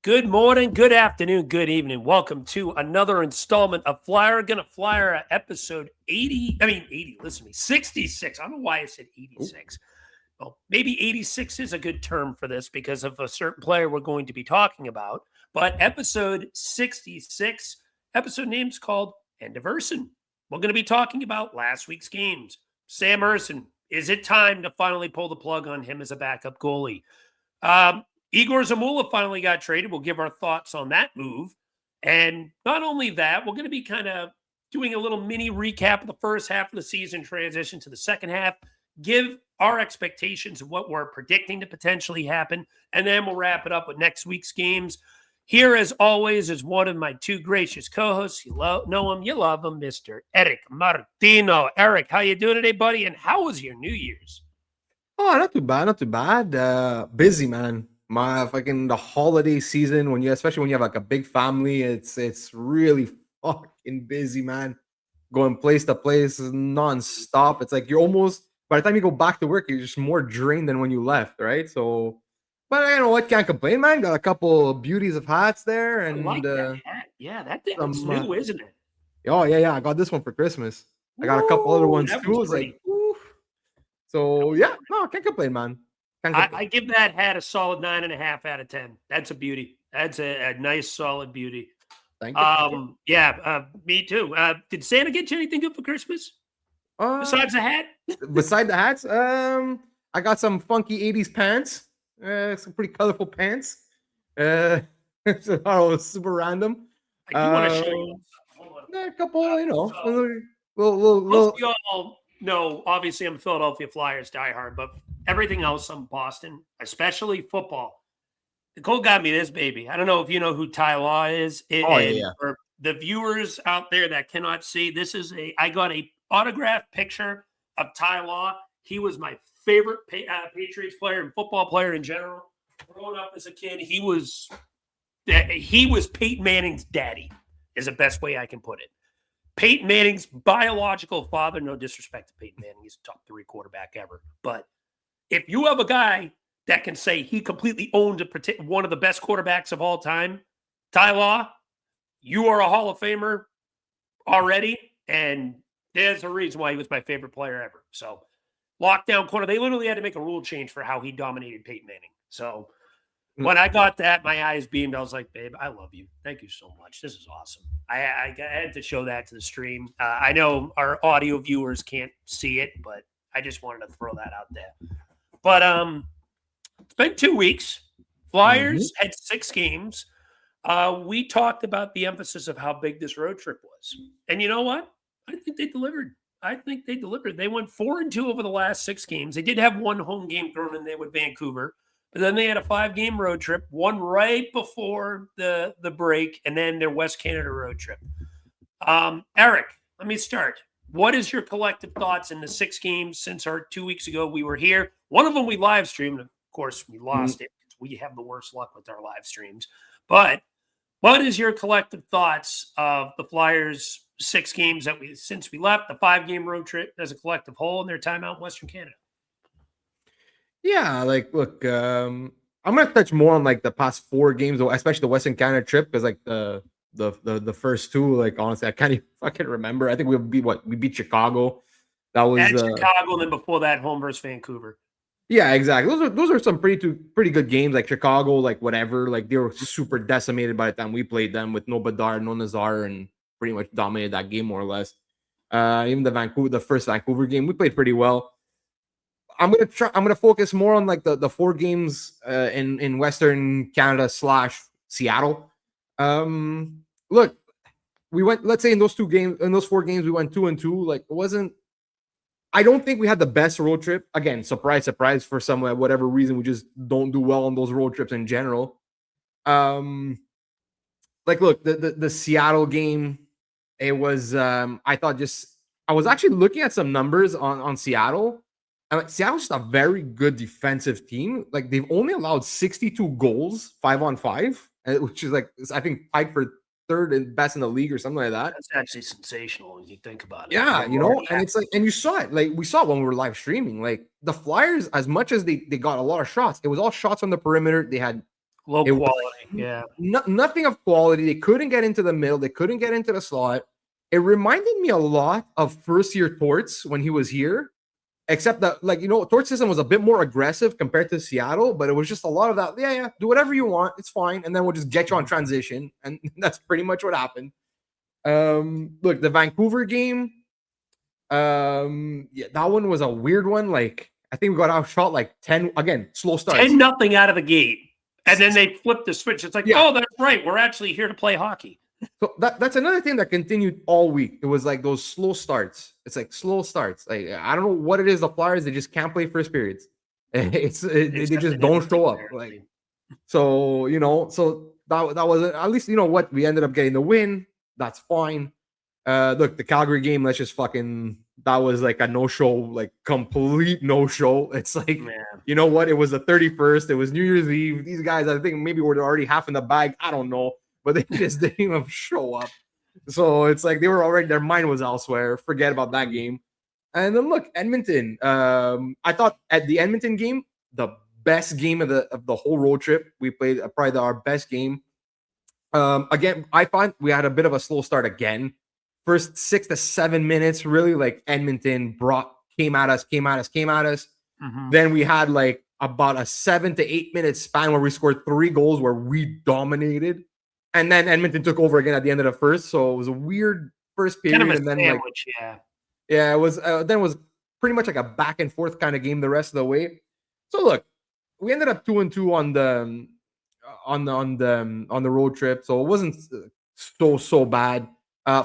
Good morning, good afternoon, good evening. Welcome to another installment of Flyer Gonna Flyer episode 80. Listen to me, 66. I don't know why I said 86. Well, maybe 86 is a good term for this because of a certain player we're going to be talking about. But episode 66, episode name's called End of Ersson. We're going to be talking about last week's games. Sam Ersson, is it time to finally pull the plug on him as a backup goalie? Igor Zamula finally got traded. We'll give our thoughts on that move. And not only that, we're going to be kind of doing a little mini recap of the first half of the season, transition to the second half, give our expectations of what we're predicting to potentially happen, and then we'll wrap it up with next week's games. Here, as always, is one of my two gracious co-hosts. You know him, you love him, Mr. Eric Martino. Eric, how you doing today, buddy? And how was your New Year's? Oh, not too bad. Busy, man. The holiday season, especially when you have like a big family, it's really fucking busy, man. Going place to place nonstop. It's like you're almost, by the time you go back to work, you're just more drained than when you left, right? So, but you know what? Can't complain, man. Got a couple of beauties of hats there, and I like that hat. Yeah, that thing's new, isn't it? Oh yeah. I got this one for Christmas. I got a couple other ones too. It's like, so yeah, no, can't complain, man. I give that hat a solid 9.5 out of 10. That's a beauty. That's a nice, solid beauty. Thank you. Yeah, me too. Did Santa get you anything good for Christmas? Besides the hat? Besides the hats, I got some funky 80s pants. Some pretty colorful pants. Super random. I do want to show you. A couple, little. Most of y'all know, obviously, I'm a Philadelphia Flyers diehard, but everything else, I'm Boston, especially football. Nicole got me this baby. I don't know if you know who Ty Law is. For the viewers out there that cannot see, I got a autographed picture of Ty Law. He was my favorite Patriots player and football player in general. Growing up as a kid, he was Peyton Manning's daddy, is the best way I can put it. Peyton Manning's biological father, no disrespect to Peyton Manning, he's a top 3 quarterback ever. But if you have a guy that can say he completely owned one of the best quarterbacks of all time, Ty Law, you are a Hall of Famer already, and there's a reason why he was my favorite player ever. So, lockdown corner, they literally had to make a rule change for how he dominated Peyton Manning. So, when I got that, my eyes beamed. I was like, babe, I love you. Thank you so much. This is awesome. I had to show that to the stream. I know our audio viewers can't see it, but I just wanted to throw that out there. But it's been 2 weeks. Flyers had 6 games. We talked about the emphasis of how big this road trip was. And you know what? I think they delivered. They went 4-2 over the last 6 games. They did have one home game thrown in there with Vancouver. But then they had a 5-game road trip, one right before the break, and then their West Canada road trip. Eric, let me start. What is your collective thoughts in the 6 games since our 2 weeks ago we were here? One of them we live streamed. Of course, we lost it because we have the worst luck with our live streams. But what is your collective thoughts of the Flyers' 6 games since we left, the 5-game road trip as a collective whole, and their time out in Western Canada? Yeah, look, I'm gonna touch more on the past 4 games, especially the Western Canada trip, because the first 2, honestly, I can't even fucking remember. I think we beat Chicago. That was Chicago, and then before that, home versus Vancouver. Yeah, exactly. Those are some pretty good games. Like Chicago, whatever, they were super decimated by the time we played them with no Bedard, no Nazar, and pretty much dominated that game more or less. Even the first Vancouver game, we played pretty well. I'm gonna focus more on the 4 games in Western Canada / Seattle. Look, we went. Let's say in those 4 games, we went 2-2. It wasn't. I don't think we had the best road trip. Again, surprise, for some whatever reason, we just don't do well on those road trips in general. Look, the Seattle game, it was. I thought I was actually looking at some numbers on Seattle. Seattle's just a very good defensive team. They've only allowed 62 goals, 5-on-5, which is I think tied for 3rd and best in the league or something like that. That's actually sensational when you think about it. Yeah, and it's and you saw it. We saw it when we were live streaming. The Flyers, as much as they got a lot of shots, it was all shots on the perimeter. They had Low quality. Yeah. Nothing of quality. They couldn't get into the middle. They couldn't get into the slot. It reminded me a lot of first year Torts when he was here, except that, like, Torts system was a bit more aggressive compared to Seattle, but it was just a lot of that. Yeah, do whatever you want. It's fine. And then we'll just get you on transition. And that's pretty much what happened. Look, the Vancouver game, yeah, that one was a weird one. Like, I think we got outshot like 10, again, slow starts. 10-0 out of the gate. And then they flipped the switch. It's like, oh, that's right. We're actually here to play hockey. So that's another thing that continued all week. It was like those slow starts. It's like slow starts. Like, I don't know what it is. The Flyers, they just can't play first periods. They just don't show up. Like, so so that was at least what we ended up getting the win. That's fine. Look, the Calgary game. Let's just that was like a no-show, like complete no-show. It's like, you know what? It was the 31st. It was New Year's Eve. These guys, I think maybe were already half in the bag. I don't know, but they just didn't even show up. So it's like they were already, their mind was elsewhere. Forget about that game. And then look, Edmonton. I thought at the Edmonton game, the best game of the whole road trip. We played probably our best game. Again, I find we had a bit of a slow start again. First 6 to 7 minutes, really, like Edmonton came at us. Mm-hmm. Then we had like about a 7 to 8 minute span where we scored 3 goals where we dominated. And then Edmonton took over again at the end of the first. So it was a weird first period. Kind of a and then sandwich, yeah, it was. Then it was pretty much like a back and forth kind of game the rest of the way. So look, we ended up 2-2 on the road trip. So it wasn't so bad.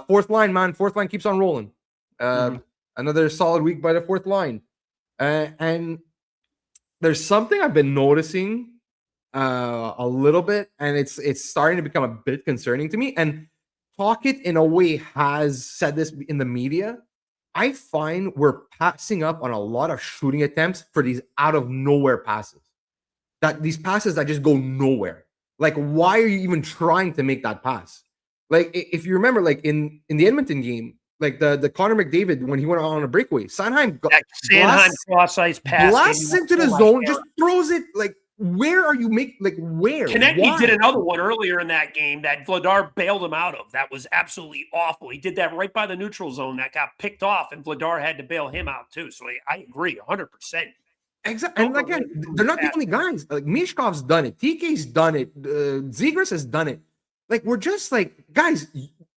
Fourth line keeps on rolling. Another solid week by the fourth line. And there's something I've been noticing a little bit, and it's starting to become a bit concerning to me. And Pocket, in a way, has said this in the media. I find we're passing up on a lot of shooting attempts for these out of nowhere passes. That these passes that just go nowhere. Like, why are you even trying to make that pass? Like, if you remember, like in the Edmonton game, like the Connor McDavid, when he went on a breakaway, Sanheim cross-ice pass blasts into the zone, just throws it. Like, where are you where? Konechny did another one earlier in that game that Vladar bailed him out of. That was absolutely awful. He did that right by the neutral zone that got picked off, and Vladar had to bail him out too. So I agree 100%. Exactly. And again, they're not the only guys. Like, Mishkov's done it. TK's done it. Zegras has done it. Like, we're just like, guys,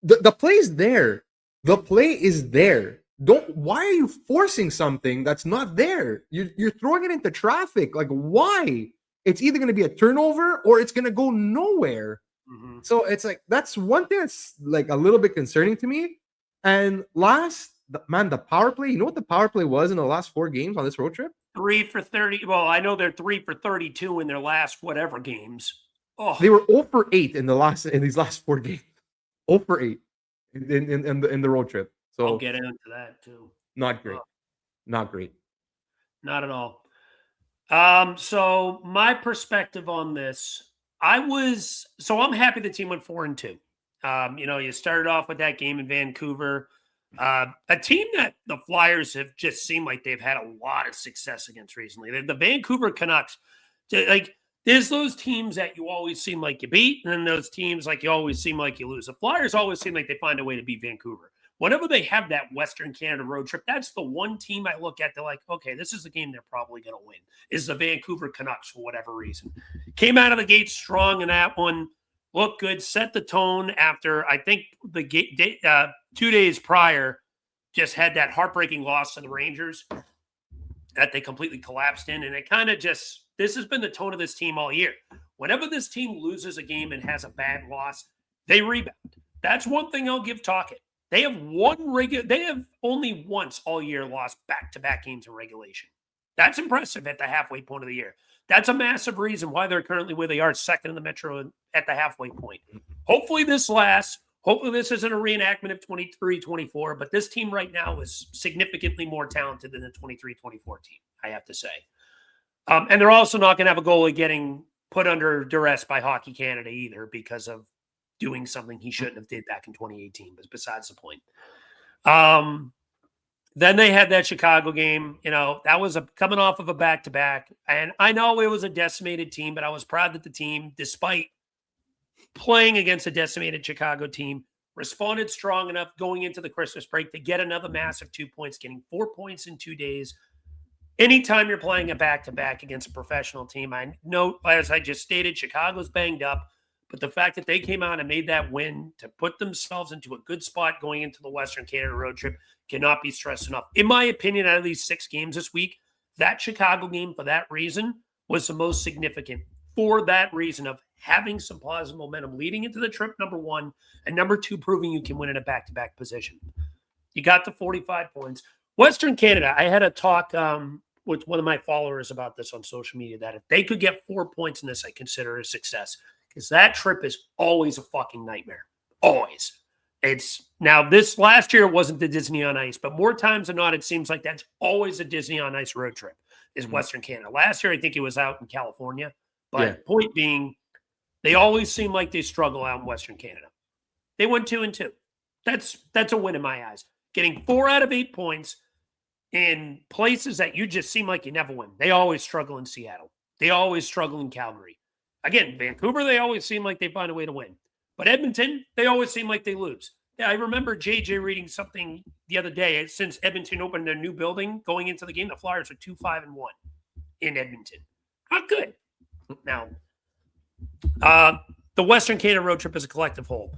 the play's there. The play is there. Why are you forcing something that's not there? You're throwing it into traffic. Like, why? It's either going to be a turnover or it's going to go nowhere. Mm-hmm. So it's like, that's one thing that's like a little bit concerning to me. And the power play, you know what the power play was in the last 4 games on this road trip? 3 for 30. Well, I know they're 3 for 32 in their last whatever games. Oh, they were 0 for 8 in these last 4 games. 0 for 8 in the road trip. So I'll get into that too. Not great. Not great. Not at all. So my perspective on this, I'm happy the team went 4-2. You started off with that game in Vancouver. A team that the Flyers have just seemed like they've had a lot of success against recently. The Vancouver Canucks, like, there's those teams that you always seem like you beat, and then those teams like you always seem like you lose. The Flyers always seem like they find a way to beat Vancouver. Whenever they have that Western Canada road trip, that's the one team I look at. They're like, okay, this is the game they're probably going to win, is the Vancouver Canucks for whatever reason. Came out of the gate strong in that one. Looked good, set the tone after, I think, the 2 days prior, just had that heartbreaking loss to the Rangers that they completely collapsed in. And it kind of just, this has been the tone of this team all year. Whenever this team loses a game and has a bad loss, they rebound. That's one thing I'll give Tocchet. They have only once all year lost back-to-back games in regulation. That's impressive at the halfway point of the year. That's a massive reason why they're currently where they are, second in the Metro at the halfway point. Hopefully this lasts. Hopefully this isn't a reenactment of 23-24, but this team right now is significantly more talented than the 23-24 team, I have to say. And they're also not going to have a goalie getting put under duress by Hockey Canada either because of doing something he shouldn't have did back in 2018, but besides the point. Then they had that Chicago game. That was coming off of a back-to-back. And I know it was a decimated team, but I was proud that the team, despite playing against a decimated Chicago team, responded strong enough going into the Christmas break to get another massive 2 points, getting 4 points in 2 days. Anytime you're playing a back-to-back against a professional team, I know, as I just stated, Chicago's banged up, but the fact that they came out and made that win to put themselves into a good spot going into the Western Canada road trip cannot be stressed enough. In my opinion, out of these 6 games this week, that Chicago game, for that reason, was the most significant. For that reason of having some positive momentum leading into the trip, number one, and number two, proving you can win in a back-to-back position. You got the 45 points. Western Canada, I had a talk with one of my followers about this on social media, that if they could get 4 points in this, I consider it a success. Because that trip is always a fucking nightmare. Always. It's now, this last year wasn't the Disney on Ice, but more times than not, it seems like that's always a Disney on Ice road trip is Western Canada. Last year, I think it was out in California. But point being, they always seem like they struggle out in Western Canada. They went 2-2. That's a win in my eyes. Getting 4 out of 8 points in places that you just seem like you never win. They always struggle in Seattle. They always struggle in Calgary. Again, Vancouver, they always seem like they find a way to win. But Edmonton, they always seem like they lose. Yeah, I remember JJ reading something the other day. Since Edmonton opened their new building going into the game, the Flyers are 2-5-1 in Edmonton. Not good. Now, the Western Canada road trip is a collective whole.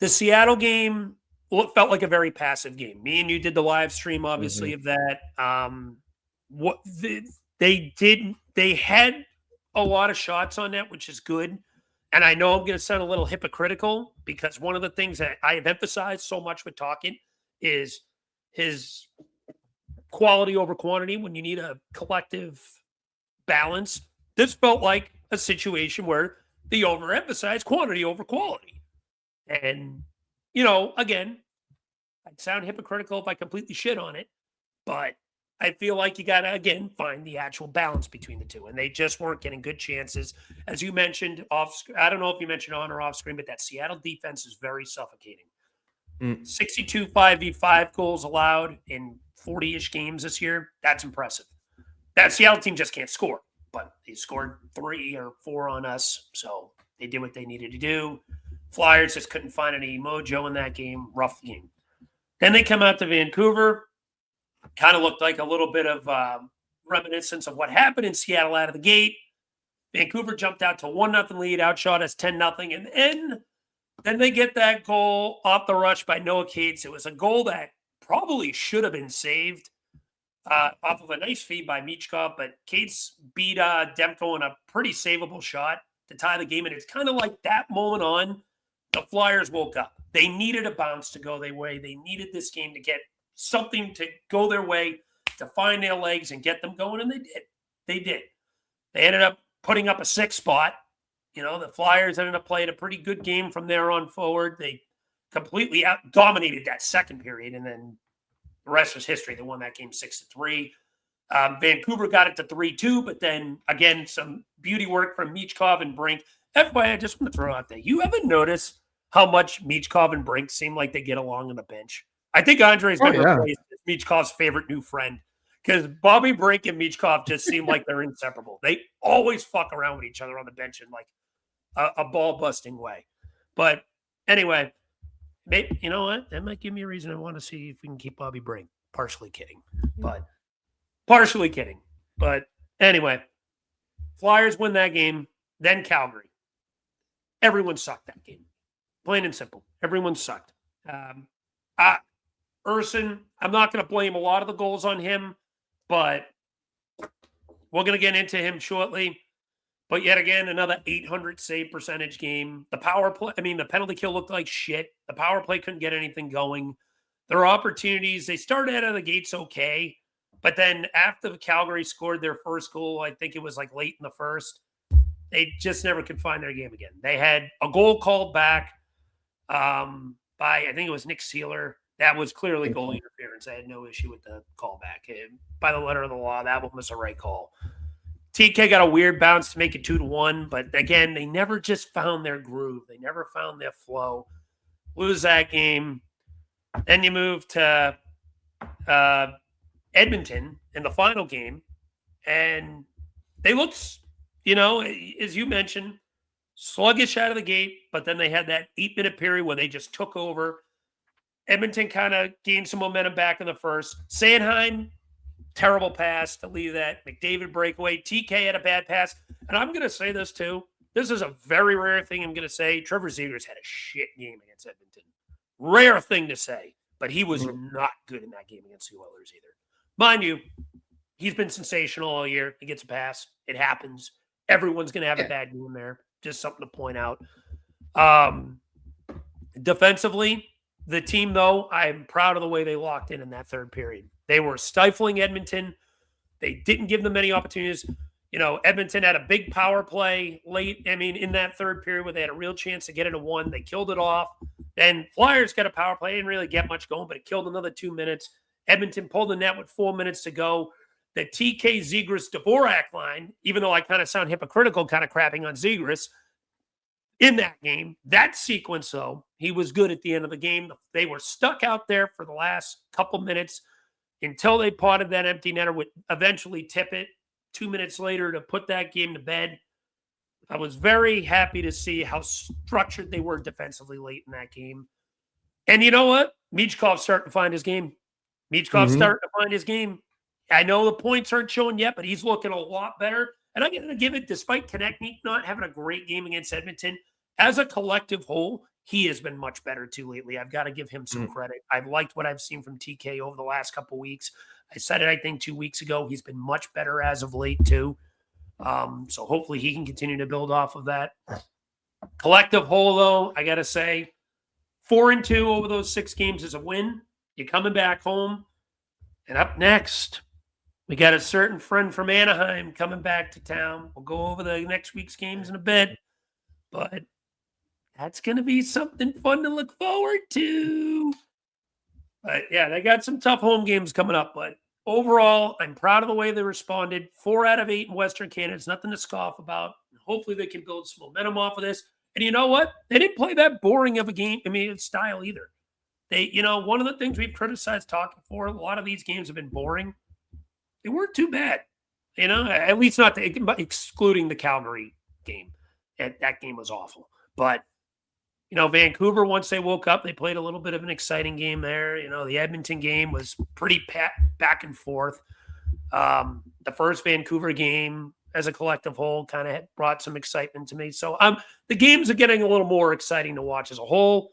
The Seattle game felt like a very passive game. Me and you did the live stream, obviously, of that. They had a lot of shots on net, which is good. And I know I'm going to sound a little hypocritical because one of the things that I have emphasized so much with talking is his quality over quantity when you need a collective balance. This felt like a situation where they overemphasized quantity over quality. And, again, I'd sound hypocritical if I completely shit on it, but I feel like you got to, again, find the actual balance between the two. And they just weren't getting good chances. As you mentioned, I don't know if you mentioned on or off screen, but that Seattle defense is very suffocating. 62 5v5 goals allowed in 40-ish games this year. That's impressive. That Seattle team just can't score, but they scored 3 or 4 on us. So they did what they needed to do. Flyers just couldn't find any mojo in that game. Rough game. Then they come out to Vancouver. Kind of looked like a little bit of reminiscence of what happened in Seattle out of the gate. Vancouver jumped out to 1-0 lead, outshot us 10-0. And then they get that goal off the rush by Noah Cates. It was a goal that probably should have been saved off of a nice feed by Michkov, but Cates beat Demko in a pretty savable shot to tie the game. And it's kind of like that moment on, the Flyers woke up. They needed a bounce to go their way. They needed this game to get something to go their way, to find their legs and get them going, and they did. They did. They ended up putting up a 6 spot. The Flyers ended up playing a pretty good game from there on forward. They completely dominated that second period, and then the rest was history. They won that game 6-3. Vancouver got it to 3-2, but then, again, some beauty work from Michkov and Brink. FYI, I just want to throw out there, you ever notice how much Michkov and Brink seem like they get along on the bench? I think Andre's been replaced as Michkov's favorite new friend because Bobby Brink and Michkov just seem like they're inseparable. They always fuck around with each other on the bench in like a ball-busting way. But anyway, maybe, you know what? That might give me a reason I want to see if we can keep Bobby Brink. Partially kidding. But anyway, Flyers win that game. Then Calgary. Everyone sucked that game. Plain and simple. Everyone sucked. Ersson, I'm not going to blame a lot of the goals on him, but we're going to get into him shortly. But yet again, another 800 save percentage game. The penalty kill looked like shit. The power play couldn't get anything going. There were opportunities. They started out of the gates okay, but then after the Calgary scored their first goal, I think it was like late in the first, they just never could find their game again. They had a goal called back by, I think it was Nick Seeler. That was clearly goal interference. I had no issue with the callback. By the letter of the law, that one was the right call. TK got a weird bounce to make it 2-1, but again, they never just found their groove. They never found their flow. Lose that game. Then you move to Edmonton in the final game, and they looked, as you mentioned, sluggish out of the gate, but then they had that 8-minute period where they just took over. Edmonton kind of gained some momentum back in the first. Sanheim, terrible pass to leave that McDavid breakaway. TK had a bad pass. And I'm going to say this too. This is a very rare thing I'm going to say. Trevor Zegras had a shit game against Edmonton. Rare thing to say, but he was not good in that game against the Oilers either. Mind you, he's been sensational all year. He gets a pass. It happens. Everyone's going to have a bad game there. Just something to point out. Defensively, the team, though, I'm proud of the way they locked in that third period. They were stifling Edmonton. They didn't give them any opportunities. Edmonton had a big power play late. In that third period where they had a real chance to get it a 1, they killed it off. Then Flyers got a power play. Didn't really get much going, but it killed another 2 minutes. Edmonton pulled the net with 4 minutes to go. The TK Zegras Dvorak line, even though I kind of sound hypocritical, kind of crapping on Zegras in that game, that sequence, though, he was good at the end of the game. They were stuck out there for the last couple minutes until they potted that empty netter, would eventually tip it 2 minutes later to put that game to bed. I was very happy to see how structured they were defensively late in that game. And you know what? Michkov's starting to find his game. Starting to find his game. I know the points aren't showing yet, but he's looking a lot better. And I'm going to give it, despite Konechny not having a great game against Edmonton, as a collective whole, he has been much better too lately. I've got to give him some credit. I've liked what I've seen from TK over the last couple of weeks. I said it, I think, 2 weeks ago. He's been much better as of late too. So hopefully he can continue to build off of that. Collective whole, though, I got to say, 4-2 over those 6 games is a win. You're coming back home. And up next, we got a certain friend from Anaheim coming back to town. We'll go over the next week's games in a bit. But that's going to be something fun to look forward to. But yeah, they got some tough home games coming up. But overall, I'm proud of the way they responded. 4 out of 8 in Western Canada. It's nothing to scoff about. Hopefully they can build some momentum off of this. And you know what? They didn't play that boring of a game. Style either. They, one of the things we've criticized talking for, a lot of these games have been boring. They weren't too bad. At least not excluding the Calgary game. That game was awful. But, Vancouver, once they woke up, they played a little bit of an exciting game there. The Edmonton game was pretty back and forth. The first Vancouver game as a collective whole kind of brought some excitement to me. So the games are getting a little more exciting to watch as a whole.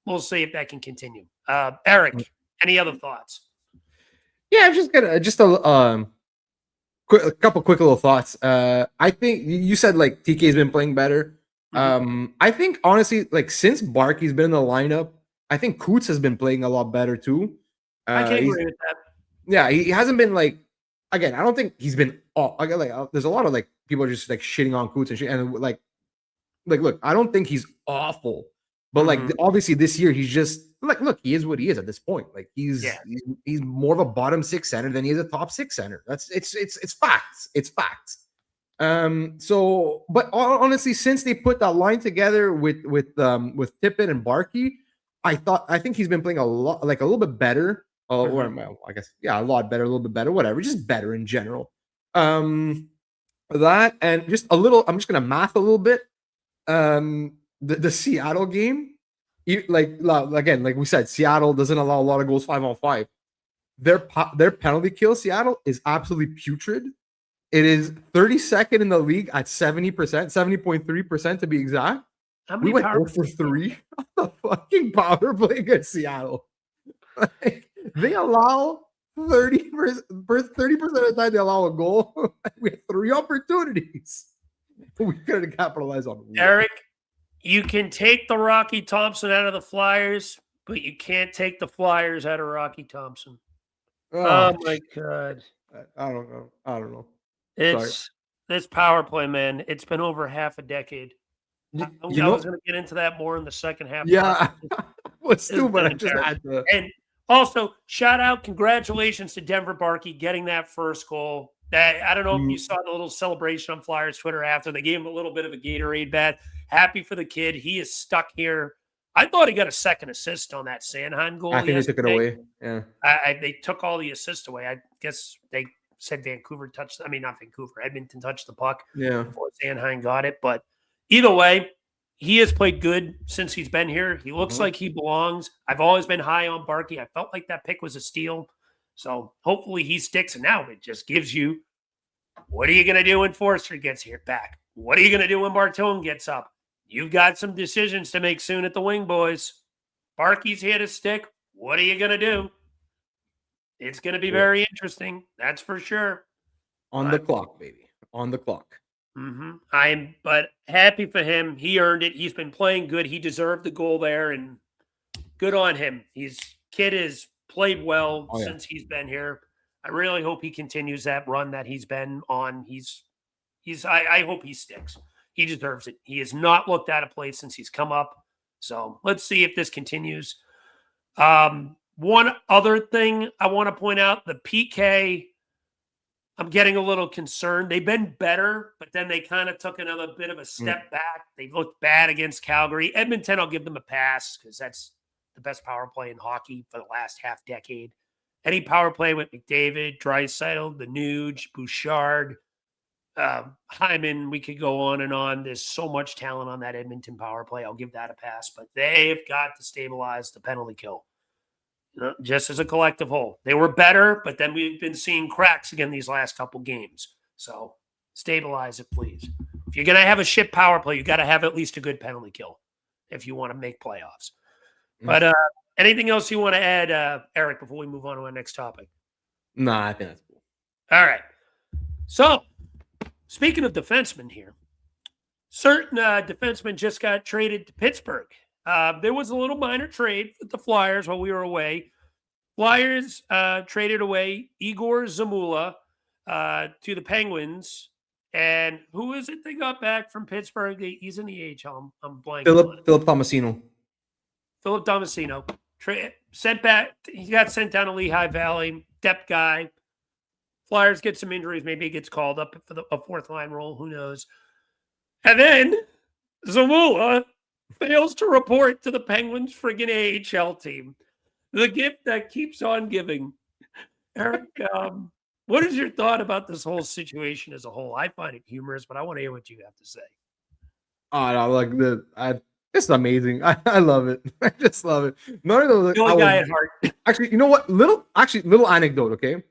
We'll see if that can continue. Eric, any other thoughts? Yeah, I'm just gonna a couple quick little thoughts. I think you said like TK's been playing better. I think honestly, like since Barkey's been in the lineup, I think Coots has been playing a lot better too. I can agree with that. Yeah, he hasn't been like. Again, I don't think he's been. There's a lot of like people are just like shitting on Coots and like look, I don't think he's awful. But like obviously this year he's just like look, he is what he is at this point. Like he's more of a bottom 6 center than he is a top 6 center. That's it's facts. It's facts. So but honestly, since they put that line together with Tippett and Barkey, I think he's been playing a little bit better. Or I guess a lot better, a little bit better, whatever, just better in general. That and just a little. I'm just gonna math a little bit. The Seattle game, again, like we said, Seattle doesn't allow a lot of goals 5-on-5. Their penalty kill, Seattle, is absolutely putrid. It is 32nd in the league at 70%, 70.3% to be exact. We went 0 for 3 on the fucking power play against Seattle. They allow 30% of the time they allow a goal. We had 3 opportunities. We couldn't capitalize on it. Eric, you can take the Rocky Thompson out of the Flyers, but you can't take the Flyers out of Rocky Thompson. Oh my God. I don't know. It's this power play, man. It's been over half a decade. I was going to get into that more in the second half. Yeah. What's stupid? I just had to. And also, shout out, congratulations to Denver Barkey getting that first goal. I don't know if you saw the little celebration on Flyers Twitter after. They gave him a little bit of a Gatorade bat. Happy for the kid. He is stuck here I thought he got a second assist on that Sanheim goal. I think they took it away. Yeah. They took all the assists away. I guess they said Vancouver touched. I mean, not Vancouver. Edmonton touched the puck before Sanheim got it. But either way, he has played good since he's been here. He looks like he belongs. I've always been high on Barkey. I felt like that pick was a steal. So hopefully he sticks. And now it just gives you, what are you going to do when Forster gets here back? What are you going to do when Bartone gets up? You've got some decisions to make soon at the wing, boys. Barkey's here to stick. What are you going to do? It's going to be very interesting. That's for sure. On the clock, baby. On the clock. I'm but happy for him. He earned it. He's been playing good. He deserved the goal there, and good on him. Kid has played well since he's been here. I really hope he continues that run that he's been on. I hope he sticks. He deserves it. He has not looked out of place since he's come up. So let's see if this continues. One other thing I want to point out, the PK, I'm getting a little concerned. They've been better, but then they kind of took another bit of a step back. They looked bad against Calgary. Edmonton, I'll give them a pass because that's the best power play in hockey for the last half decade. Any power play with McDavid, Draisaitl, the Nuge, Bouchard, Hyman, we could go on and on. There's so much talent on that Edmonton power play. I'll give that a pass, but they've got to stabilize the penalty kill. Just as a collective whole. They were better, but then we've been seeing cracks again these last couple games. So stabilize it, please. If you're going to have a shit power play, you got to have at least a good penalty kill if you want to make playoffs. But anything else you want to add, Eric, before we move on to our next topic? No, I think that's cool. All right. So, speaking of defensemen here, certain defensemen just got traded to Pittsburgh. There was a little minor trade with the Flyers while we were away. Flyers traded away Igor Zamula to the Penguins. And who is it they got back from Pittsburgh? He's in the AHL. I'm blanking. Philip Tomasino. Philip Tomasino. Sent back. He got sent down to Lehigh Valley. Depth guy. Flyers get some injuries. Maybe he gets called up for a fourth line role. Who knows? And then Zamula fails to report to the Penguins friggin' AHL team. The gift that keeps on giving. Eric, what is your thought about this whole situation as a whole? I find it humorous, but I want to hear what you have to say. Oh, no, it's amazing. I love it. I just love it. None of those. Guy at heart. Actually, you know what? Little anecdote, okay?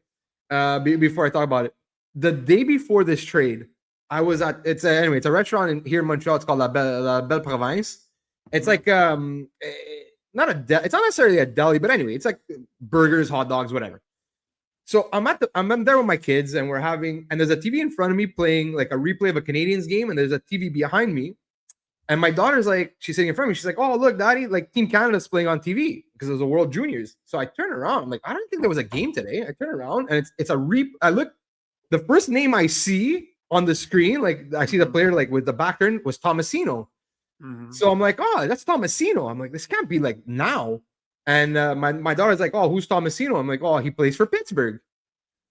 Before I talk about it, the day before this trade, I was at it's a restaurant here in Montreal. It's called La Belle Province. It's like it's not necessarily a deli, but anyway, it's like burgers, hot dogs, whatever. So I'm there with my kids, and there's a TV in front of me playing like a replay of a Canadiens game, and there's a TV behind me. And my daughter's like, she's sitting in front of me. She's like, "Oh, look, Daddy, like Team Canada's playing on TV because it was a World Juniors." So I turn around. I'm like, I don't think there was a game today. I turn around and it's a I look, the first name I see on the screen, like I see the player like with the back turn was Tomasino. So I'm like, oh, that's Tomasino. I'm like, this can't be like now. And my daughter's like, oh, who's Tomasino? I'm like, oh, he plays for Pittsburgh.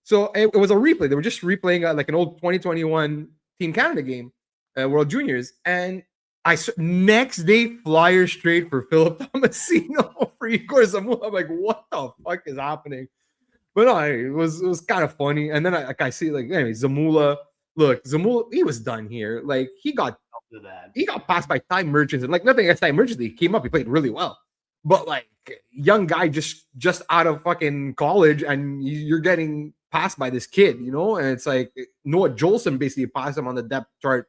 So it was a replay. They were just replaying like an old 2021 Team Canada game, World Juniors. And next day, Flyers trade for Philip Tomasino for Igor Zamula. I'm like, what the fuck is happening? But no, it was kind of funny. And then I see like, anyway, Zamula, he was done here. Like he got passed by Ty Merchants, and like nothing against Ty Merchants. He came up, he played really well. But like young guy just out of fucking college, and you're getting passed by this kid, you know? And it's like Noah Jolson basically passed him on the depth chart.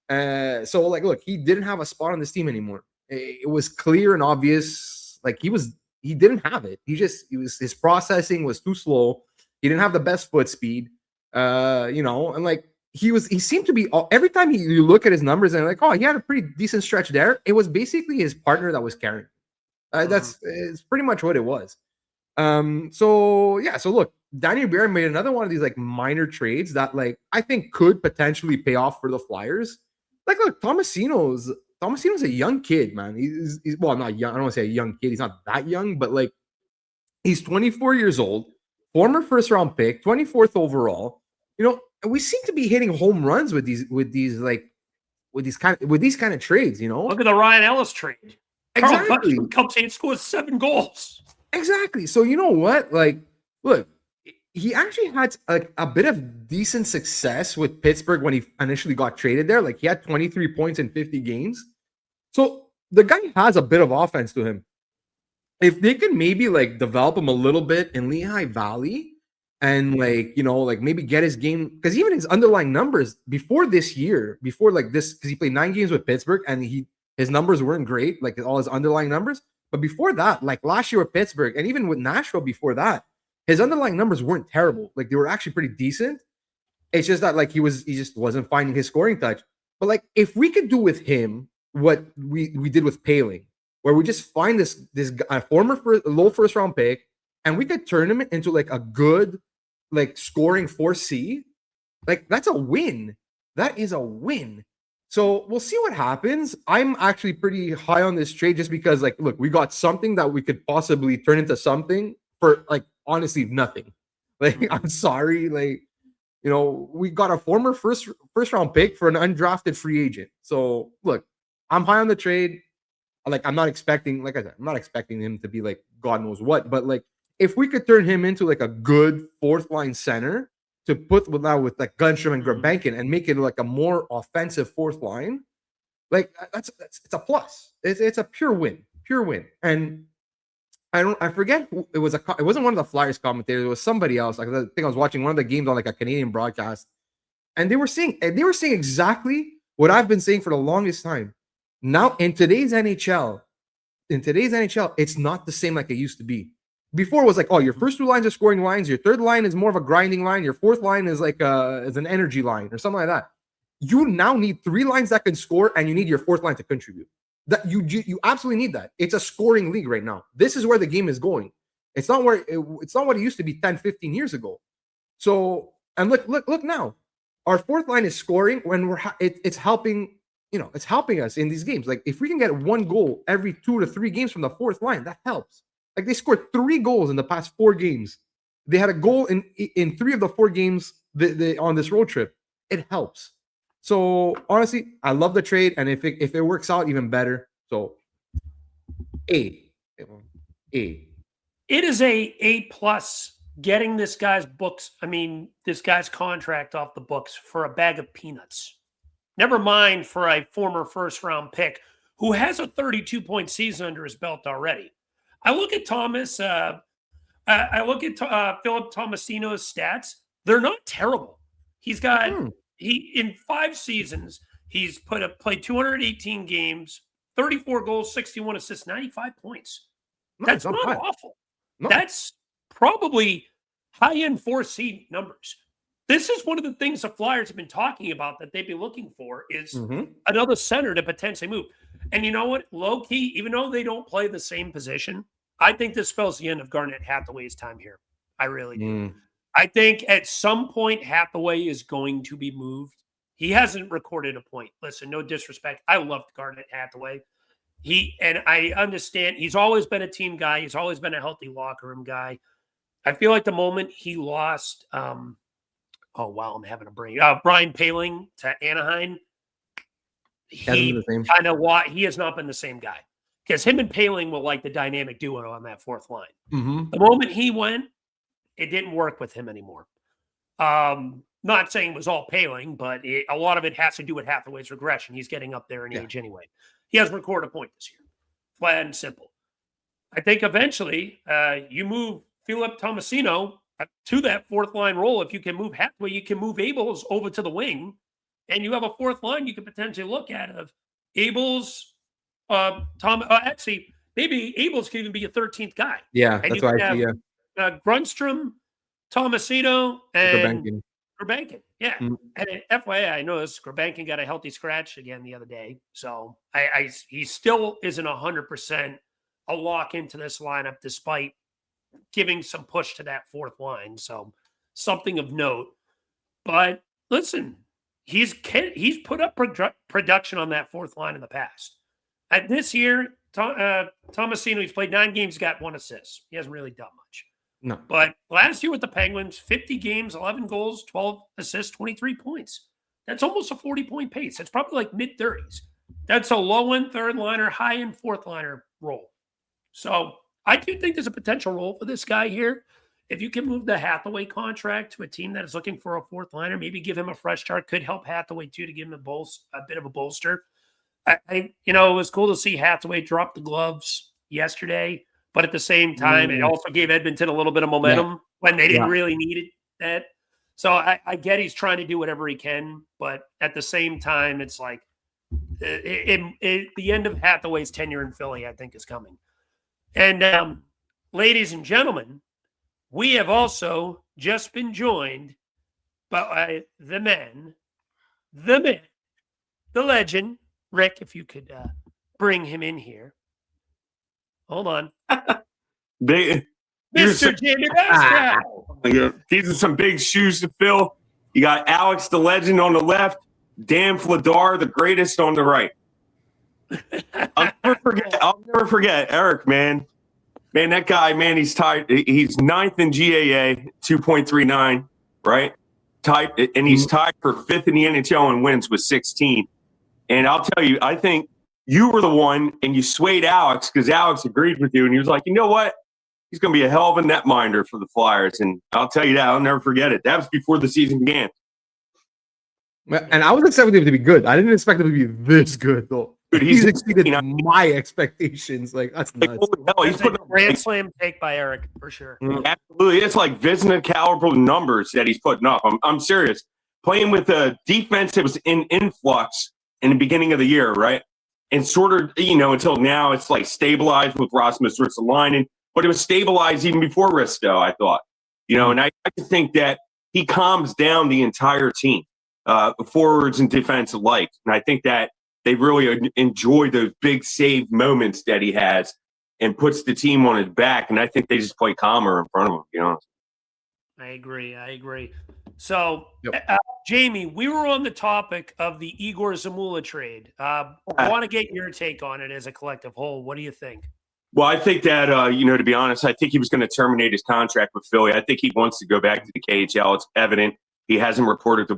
So like, look, he didn't have a spot on this team anymore. It was clear and obvious. Like he didn't have it. His processing was too slow. He didn't have the best foot speed. You know, and like he seemed to be every time you look at his numbers and like, oh, he had a pretty decent stretch there. It was basically his partner that was carrying. It's pretty much what it was. So look, Danny Briere made another one of these like minor trades that like I think could potentially pay off for the Flyers. Like, look, Tomasino's a young kid, man. He's well, not young. I don't want to say a young kid. He's not that young, but like he's 24 years old, former first round pick, 24th overall. You know, and we seem to be hitting home runs with these kind of trades. You know, look at the Ryan Ellis trade. Carl Exactly. Dutchman comes in and scores 7 goals. Exactly. So you know what? Like, look, he actually had a bit of decent success with Pittsburgh when he initially got traded there. Like he had 23 points in 50 games. So the guy has a bit of offense to him. If they can maybe like develop him a little bit in Lehigh Valley and like, like maybe get his game, because even his underlying numbers before this year, before like this, because he played 9 games with Pittsburgh and his numbers weren't great, like all his underlying numbers. But before that, like last year with Pittsburgh and even with Nashville before that, his underlying numbers weren't terrible. Like they were actually pretty decent. It's just that like he just wasn't finding his scoring touch. But like if we could do with him what we did with Paling, where we just find this former low first round pick and we could turn him into like a good like scoring 4C, like that's a win. That is a win. So we'll see what happens. I'm actually pretty high on this trade just because, like, look, we got something that we could possibly turn into something for, like, honestly, nothing. Like, I'm sorry, like, we got a former first round pick for an undrafted free agent. So look, I'm high on the trade. Like, I'm not expecting, like I said, I'm not expecting him to be like God knows what, but like if we could turn him into like a good fourth line center to put with like Gunstrom and Grabenkin and make it like a more offensive fourth line, like that's it's a plus. It's a pure win. And I forget who it was. It wasn't one of the Flyers commentators. It was somebody else. Like I think I was watching one of the games on like a Canadian broadcast, and they were saying exactly what I've been saying for the longest time. Now in today's NHL, it's not the same like it used to be. Before it was like, oh, your first 2 lines are scoring lines, your third line is more of a grinding line, your fourth line is like is an energy line or something like that. You now need 3 lines that can score, and you need your fourth line to contribute. That you absolutely need that. It's a scoring league right now. This is where the game is going. It's not what it used to be 10, 15 years ago. So, and look now. Our fourth line is scoring when it's helping, it's helping us in these games. Like if we can get 1 goal every 2 to 3 games from the fourth line, that helps. Like they scored 3 goals in the past 4 games. They had a goal in 3 of the 4 games on this road trip. It helps. So honestly, I love the trade, and if it works out, even better. So, A. It is a plus getting this guy's this guy's contract off the books for a bag of peanuts. Never mind for a former first round pick who has a 32-point season under his belt already. I look at Thomas. I look at Philip Tomasino's stats. They're not terrible. He's got in 5 seasons he's played 218 games, 34 goals, 61 assists, 95 points. That's not awful. No. That's probably high-end 4C numbers. This is one of the things the Flyers have been talking about that they'd be looking for is another center to potentially move. And you know what? Low-key, even though they don't play the same position, I think this spells the end of Garnet Hathaway's time here. I really do. I think at some point Hathaway is going to be moved. He hasn't recorded a point. Listen, no disrespect. I loved Garnet Hathaway. And I understand he's always been a team guy. He's always been a healthy locker room guy. I feel like the moment he lost, I'm having a brain. Brian Paling to Anaheim. He has not been the same guy because him and Paling were like the dynamic duo on that fourth line. The moment he went, it didn't work with him anymore. Not saying it was all Paling, but a lot of it has to do with Hathaway's regression. He's getting up there in age anyway. He hasn't recorded a point this year. Flat and simple. I think eventually you move Philip Tomasino to that fourth line role. If you can move Hathaway, you can move Abels over to the wing, and you have a fourth line you could potentially look at of Abels, actually, maybe Abels could even be a 13th guy. Yeah, and that's why I see. Grunstrom, Tomasino, and Grabenkin. Yeah. And FYI, I noticed Grabenkin got a healthy scratch again the other day. So he still isn't 100% a lock into this lineup despite giving some push to that fourth line. So something of note. But listen, he's put up production on that fourth line in the past. At this year, Tomasino, he's played 9 games, got 1 assist. He hasn't really done much. No. But last year with the Penguins, 50 games, 11 goals, 12 assists, 23 points. That's almost a 40-point pace. That's probably like mid-30s. That's a low-end third liner, high-end fourth liner role. So I do think there's a potential role for this guy here. If you can move the Hathaway contract to a team that is looking for a fourth liner, maybe give him a fresh start. Could help Hathaway too to give him a bit of a bolster. It was cool to see Hathaway drop the gloves yesterday, but at the same time, it also gave Edmonton a little bit of momentum when they didn't really need it. So I get he's trying to do whatever he can, but at the same time, it's like the end of Hathaway's tenure in Philly, I think, is coming. And ladies and gentlemen, we have also just been joined by the legend, Rick, if you could bring him in here. Hold on. Mr. Jamey Pascal. These are some big shoes to fill. You got Alex the legend on the left, Dan Vladar, the greatest, on the right. I'll never forget Eric, man. Man, that guy, man, he's tied. He's ninth in GAA, 2.39, right? Tied, and he's tied for fifth in the NHL in wins with 16. And I'll tell you, I think you were the one, and you swayed Alex because Alex agreed with you, and he was like, you know what? He's going to be a hell of a netminder for the Flyers. And I'll tell you that. I'll never forget it. That was before the season began. And I was expecting him to be good. I didn't expect him to be this good, though. Dude, he's exceeded my expectations. Like, that's nuts. Hell, he's putting a grand slam take by Eric, for sure. Absolutely. It's like Vizina caliber numbers that he's putting up. I'm serious. Playing with a defense that was in influx in the beginning of the year, right? And sort of, until now, it's like stabilized with Rasmus Ristolainen. But it was stabilized even before Risto, I thought. And I think that he calms down the entire team, forwards and defense alike. And I think that they really enjoy those big save moments that he has and puts the team on his back. And I think they just play calmer in front of him, to be honest. I agree. So, Jamey, we were on the topic of the Igor Zamula trade. I want to get your take on it as a collective whole. What do you think? Well, I think that, to be honest, I think he was going to terminate his contract with Philly. I think he wants to go back to the KHL. It's evident. He hasn't reported to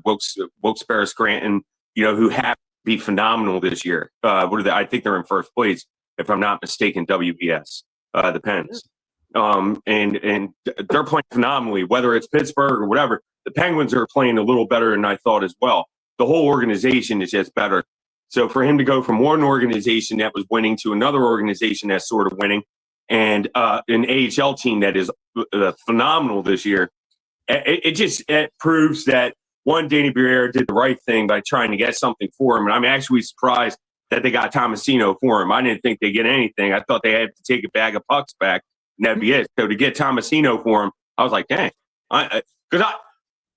Wilkes-Barre Scranton, who have to be phenomenal this year. I think they're in first place, if I'm not mistaken, WBS, the Pens. And they're playing phenomenally, whether it's Pittsburgh or whatever. The Penguins are playing a little better than I thought as well. The whole organization is just better. So for him to go from one organization that was winning to another organization that's sort of winning, and an AHL team that is phenomenal this year, it proves that, one, Danny Briere did the right thing by trying to get something for him. And I'm actually surprised that they got Tomasino for him. I didn't think they'd get anything. I thought they had to take a bag of pucks back, and that'd be it. So to get Tomasino for him, I was like, dang.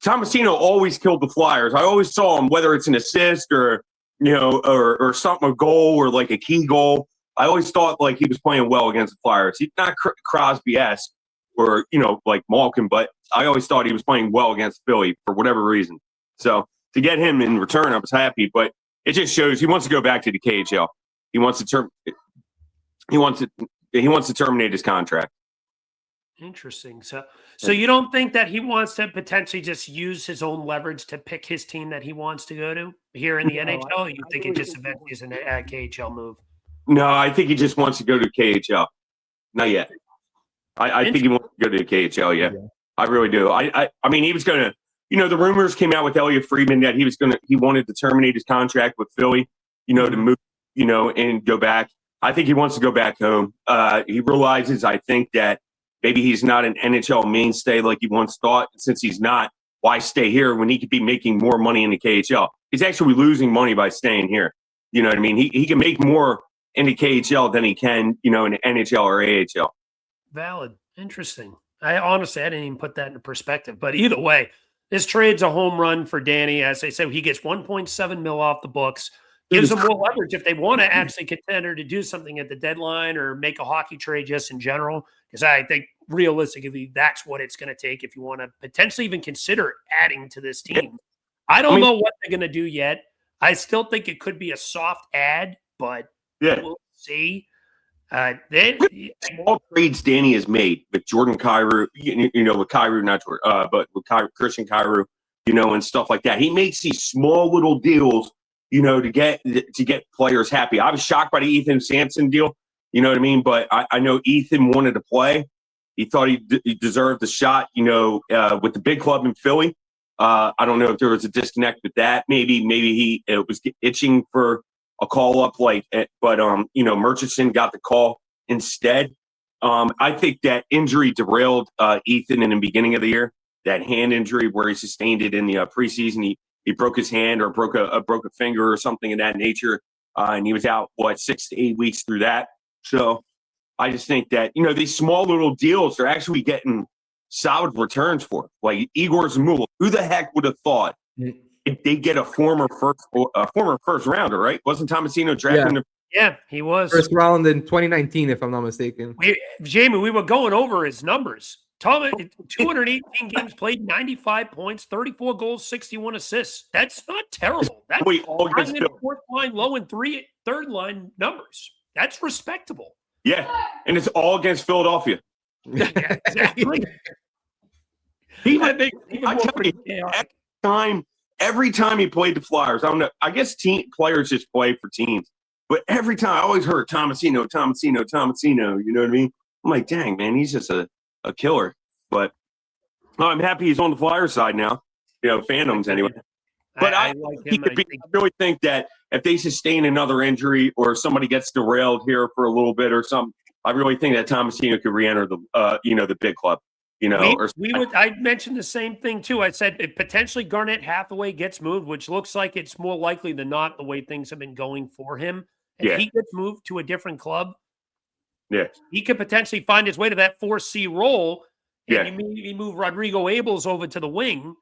Tomasino always killed the Flyers. I always saw him, whether it's an assist or something, a goal or like a key goal. I always thought like he was playing well against the Flyers. He's not Crosby-esque or, like Malkin, but I always thought he was playing well against Philly for whatever reason. So to get him in return, I was happy, but it just shows he wants to go back to the KHL. He wants to terminate his contract. Interesting. So you don't think that he wants to potentially just use his own leverage to pick his team that he wants to go to here in the NHL? Or you think it just eventually is a KHL move? No, I think he just wants to go to KHL. Not yet. I think he wants to go to the KHL. Yeah, I really do. I mean, he was going to. The rumors came out with Elliot Friedman that he wanted to terminate his contract with Philly. To move. And go back. I think he wants to go back home. He realizes, I think, that maybe he's not an NHL mainstay like he once thought. Since he's not, why stay here when he could be making more money in the KHL? He's actually losing money by staying here. You know what I mean? He can make more in the KHL than he can, in the NHL or AHL. Valid. Interesting. I didn't even put that into perspective. But either way, this trade's a home run for Danny. As I said, he gets 1.7 mil off the books. Gives them more leverage if they want to actually contend or to do something at the deadline or make a hockey trade just in general. Because I think realistically, that's what it's going to take if you want to potentially even consider adding to this team. I don't know what they're going to do yet. I still think it could be a soft add, but we'll see. Small trades Danny has made with Jordan Kyrou, with Kyrou, not Jordan, but with Christian Kyrou, and stuff like that. He makes these small little deals, to get players happy. I was shocked by the Ethan Sampson deal. You know what I mean? But I know Ethan wanted to play. He thought he deserved a shot, with the big club in Philly. I don't know if there was a disconnect with that. Maybe he was itching for a call up, but Murchison got the call instead. I think that injury derailed Ethan in the beginning of the year. That hand injury where he sustained it in the preseason, he broke his hand or broke a finger or something of that nature, and he was out 6 to 8 weeks through that. So I just think that these small little deals are actually getting solid returns for, like Igor Zamula. Who the heck would have thought they get a former first rounder, right? Wasn't Tomasino drafted? Yeah, he was first round in 2019, if I'm not mistaken. Jamey, we were going over his numbers. 218 games played, 95 points, 34 goals, 61 assists. That's not terrible. That's all against fourth line, low and third line numbers. That's respectable. Yeah, and it's all against Philadelphia. Yeah, exactly. Every time he played the Flyers, I don't know. I guess players just play for teams, but every time I always heard Tomasino. You know what I mean? I'm like, dang, man, he's just a killer. But I'm happy he's on the Flyers side now. Fandoms anyway. But I really think that if they sustain another injury or somebody gets derailed here for a little bit or something, I really think that Tomasino could re-enter the big club. I mentioned the same thing too. I said if potentially Garnett Hathaway gets moved, which looks like it's more likely than not the way things have been going for him. If he gets moved to a different club, he could potentially find his way to that 4C role. And you maybe move Rodrigo Abels over to the wing.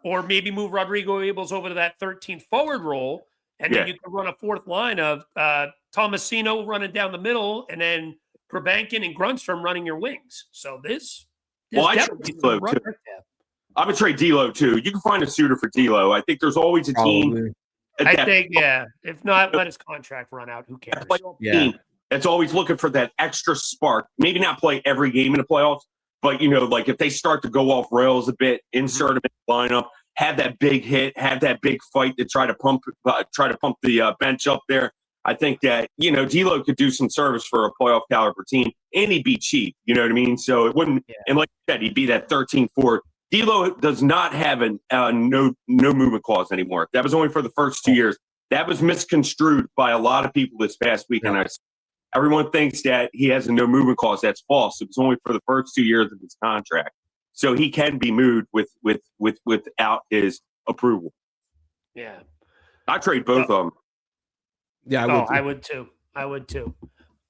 Or maybe move Rodrigo Abels over to that 13th forward role, and then you can run a fourth line of Tomasino running down the middle, and then Krabankin and Grunstrom running your wings. So I would trade D'Lo too. You can find a suitor for D'Lo. I think there's always a team. If not, let his contract run out. Who cares? Team that's always looking for that extra spark. Maybe not play every game in the playoffs, but like if they start to go off rails a bit, insert them in the lineup, have that big hit, have that big fight to try to pump the bench up there. I think that D'Lo could do some service for a playoff caliber team, and he'd be cheap. You know what I mean? So it wouldn't. Yeah. And like I said, he'd be that 13 forward. D'Lo does not have a no movement clause anymore. That was only for the first 2 years. That was misconstrued by a lot of people this past weekend. Everyone thinks that he has a no movement clause. That's false. It was only for the first 2 years of his contract. So he can be moved without his approval. Yeah. I trade both of them. Yeah, I would too.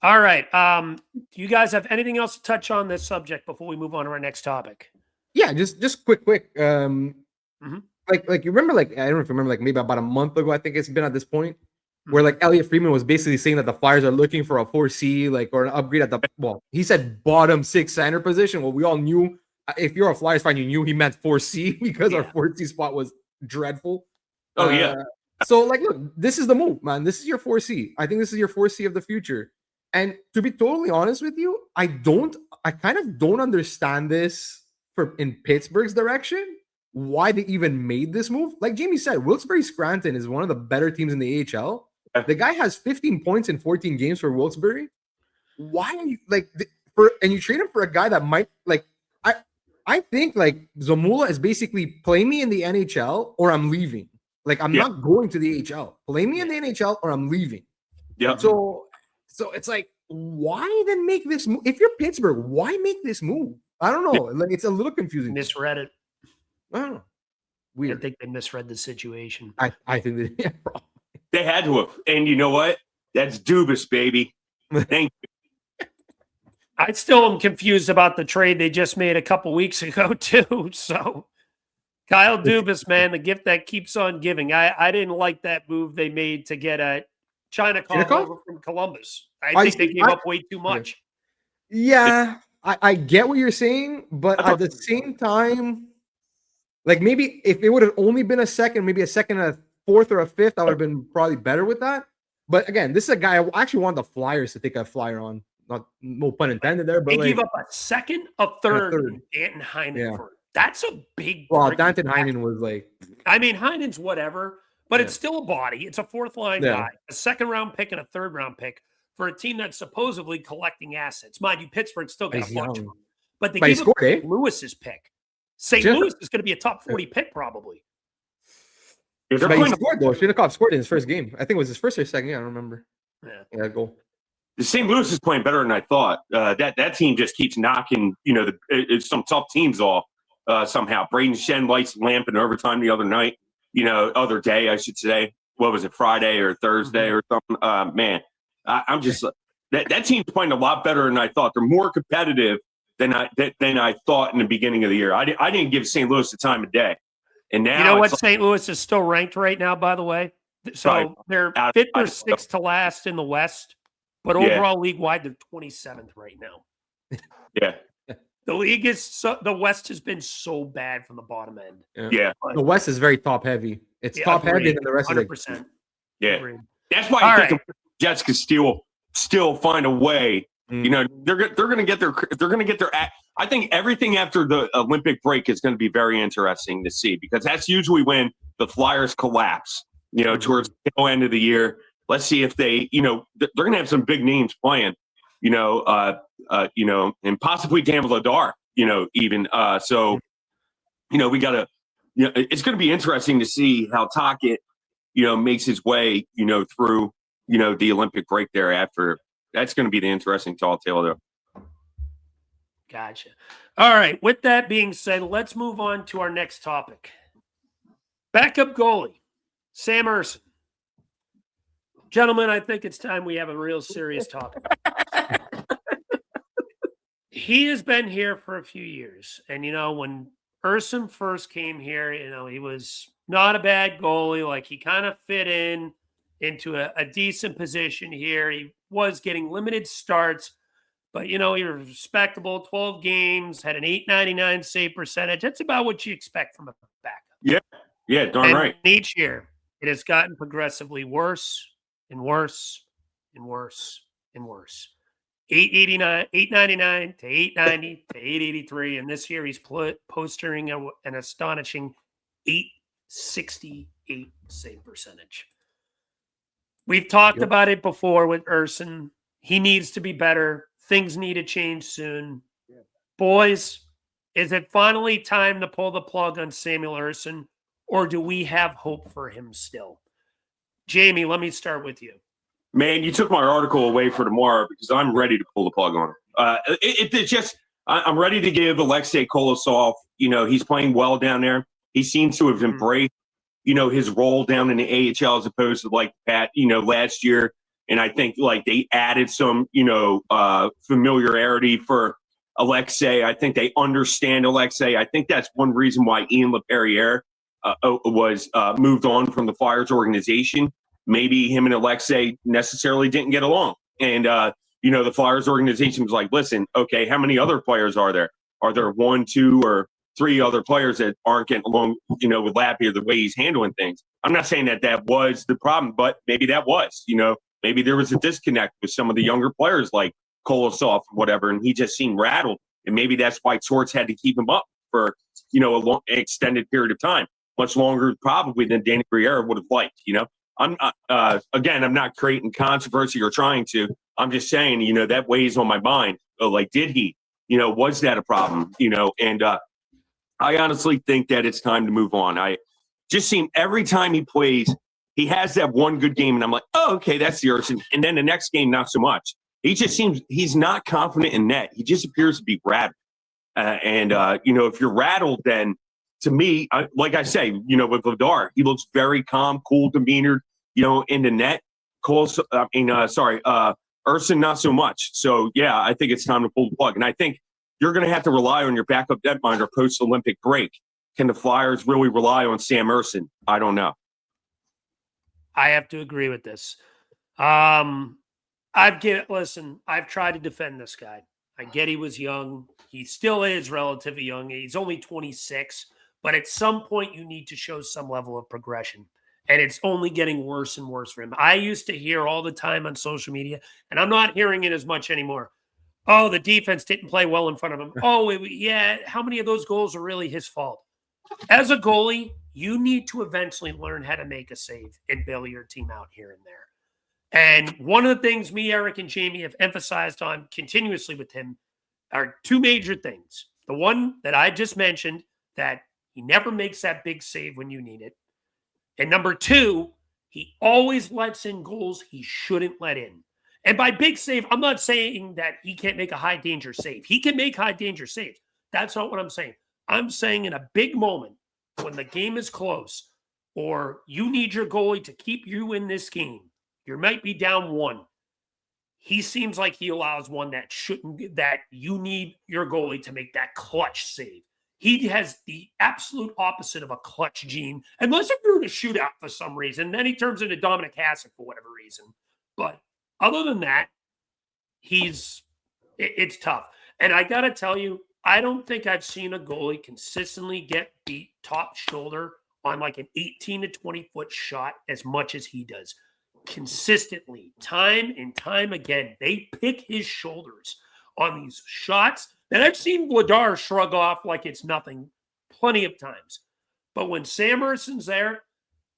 All right. Do you guys have anything else to touch on this subject before we move on to our next topic? Yeah, just quick. Like you remember, I don't know if you remember, maybe about a month ago, I think it's been at this point, where Elliot Friedman was basically saying that the Flyers are looking for a 4C, or an upgrade at he said bottom 6 center position. Well, we all knew, if you're a Flyers fan, you knew he meant 4C because our 4C spot was dreadful. Oh, yeah. So, look, this is the move, man. This is your 4C. I think this is your 4C of the future. And to be totally honest with you, I kind of don't understand this in Pittsburgh's direction, why they even made this move. Like Jamey said, Wilkes-Barre Scranton is one of the better teams in the AHL. The guy has 15 points in 14 games for Wilkes-Barre. Why are you and you trade him for a guy that might I think Zamula is basically play me in the NHL or I'm leaving. I'm not going to the AHL. Play me in the NHL or I'm leaving. Yeah. So it's why then make this move? If you're Pittsburgh, why make this move? I don't know. It's a little confusing. Misread it. I don't know. Weird. I think they misread the situation. I think they had to have. And you know what? That's Dubas, baby. Thank you. I still am confused about the trade they just made a couple weeks ago, too. So, Kyle Dubas, man, the gift that keeps on giving. I didn't like that move they made to get a Chinakov over from Columbus. I think they gave up way too much. Yeah, I get what you're saying, but at the same time, maybe if it would have only been a second, maybe a second, a fourth, or a fifth, I would have been probably better with that. But again, this is a guy I actually want the Flyers to take a flyer on. No pun intended there, but they gave up a second, a third, and Danton Heinen. Yeah. That's a big. Well, Danton Heinen was I mean, Heinen's whatever, but it's still a body. It's a fourth line Yeah. guy, a second round pick and a third round pick for a team that's supposedly collecting assets. Mind you, Pittsburgh still got He's a bunch of young. them. But they But he give scored, up Lewis's pick. St. Just- Louis is going to be a top 40 pick probably. Yeah, they're But he playing scored though. Shinnikov scored in his first game. I think it was his first or second game. I don't remember. Yeah. Goal. the St. Louis is playing better than I thought. That team just keeps knocking, some tough teams off somehow. Braden Shen lights lamp in overtime the other night, other day, I should say. What was it, Friday or Thursday or something? Man, I'm just that team's playing a lot better than I thought. They're more competitive than I thought in the beginning of the year. I didn't give St. Louis the time of day, and now you know what? St. Louis is still ranked right now, by the way. So they're fifth or sixth to last in the West, but overall league wide they're 27th right now. Yeah. The league is the West has been so bad from the bottom end. Yeah. The West is very top heavy. It's top heavy, and the rest 100%. is like, yeah. Agreed. That's why I think the Jets could still find a way. They're going to get their. I think everything after the Olympic break is going to be very interesting to see, because that's usually when the Flyers collapse. Towards the tail end of the year. Let's see if they, they're going to have some big names playing. And possibly Dan Vladar, even. So, we got to, it's going to be interesting to see how Tocchet, makes his way, through, the Olympic break there after. That's going to be the interesting tall tale, though. Gotcha. All right. With that being said, let's move on to our next topic. Backup goalie, Sam Ersson. Gentlemen, I think it's time we have a real serious topic. He has been here for a few years. And, when Ersson first came here, he was not a bad goalie. Like, he kind of fit into a decent position here. He was getting limited starts, but, he was respectable, 12 games, had an .899 save percentage. That's about what you expect from a backup. Yeah, darn right. Each year, it has gotten progressively worse and worse and worse and worse. $8.99 to $8.90 to $8.83, and this year he's posting an astonishing .868 save percentage. We've talked about it before with Ersson. He needs to be better. Things need to change soon. Yeah. Boys, is it finally time to pull the plug on Samuel Ersson, or do we have hope for him still? Jamey, let me start with you. Man, you took my article away for tomorrow, because I'm ready to pull the plug on him. It's just I'm ready to give Alexei Kolosov. He's playing well down there. He seems to have embraced, his role down in the AHL as opposed to like Pat, last year. And I think like they added some, familiarity for Alexei. I think they understand Alexei. I think that's one reason why Ian LaPerriere was moved on from the Flyers organization. Maybe him and Alexei necessarily didn't get along. And, the Flyers organization was like, listen, okay, how many other players are there? Are there 1, 2, or 3 other players that aren't getting along, with Lappy or the way he's handling things? I'm not saying that was the problem, but maybe that was, maybe there was a disconnect with some of the younger players like Kolosov or whatever, and he just seemed rattled. And maybe that's why Torts had to keep him up for, a long extended period of time, much longer probably than Danny Briere would have liked, I'm not creating controversy or trying to. I'm just saying, that weighs on my mind. Like, did he? Was that a problem? And I honestly think that it's time to move on. I just seem every time he plays, he has that one good game, and I'm like, oh, okay, that's the Ersson. And then the next game, not so much. He just seems he's not confident in net. He just appears to be rattled. If you're rattled, then to me, like I say, with Vladar, he looks very calm, cool demeanor, in the net. Ersson, not so much. So, yeah, I think it's time to pull the plug. And I think you're going to have to rely on your backup netminder post-Olympic break. Can the Flyers really rely on Sam Ersson? I don't know. I have to agree with this. I've tried to defend this guy. I get he was young. He still is relatively young. He's only 26. But at some point, you need to show some level of progression. And it's only getting worse and worse for him. I used to hear all the time on social media, and I'm not hearing it as much anymore. Oh, the defense didn't play well in front of him. Oh, yeah, how many of those goals are really his fault? As a goalie, you need to eventually learn how to make a save and bail your team out here and there. And one of the things me, Eric, and Jamey have emphasized on continuously with him are two major things. The one that I just mentioned, that he never makes that big save when you need it. And number two, he always lets in goals he shouldn't let in. And by big save, I'm not saying that he can't make a high danger save. He can make high danger saves. That's not what I'm saying. I'm saying in a big moment when the game is close or you need your goalie to keep you in this game, you might be down one. He seems like he allows one that you need your goalie to make that clutch save. He has the absolute opposite of a clutch gene, unless if you're in a shootout for some reason. Then he turns into Dominic Hasek for whatever reason. But other than that, it's tough. And I got to tell you, I don't think I've seen a goalie consistently get beat top shoulder on like an 18 to 20 foot shot as much as he does. Consistently, time and time again, they pick his shoulders on these shots that I've seen Vladar shrug off like it's nothing plenty of times. But when Sam Ersson's there,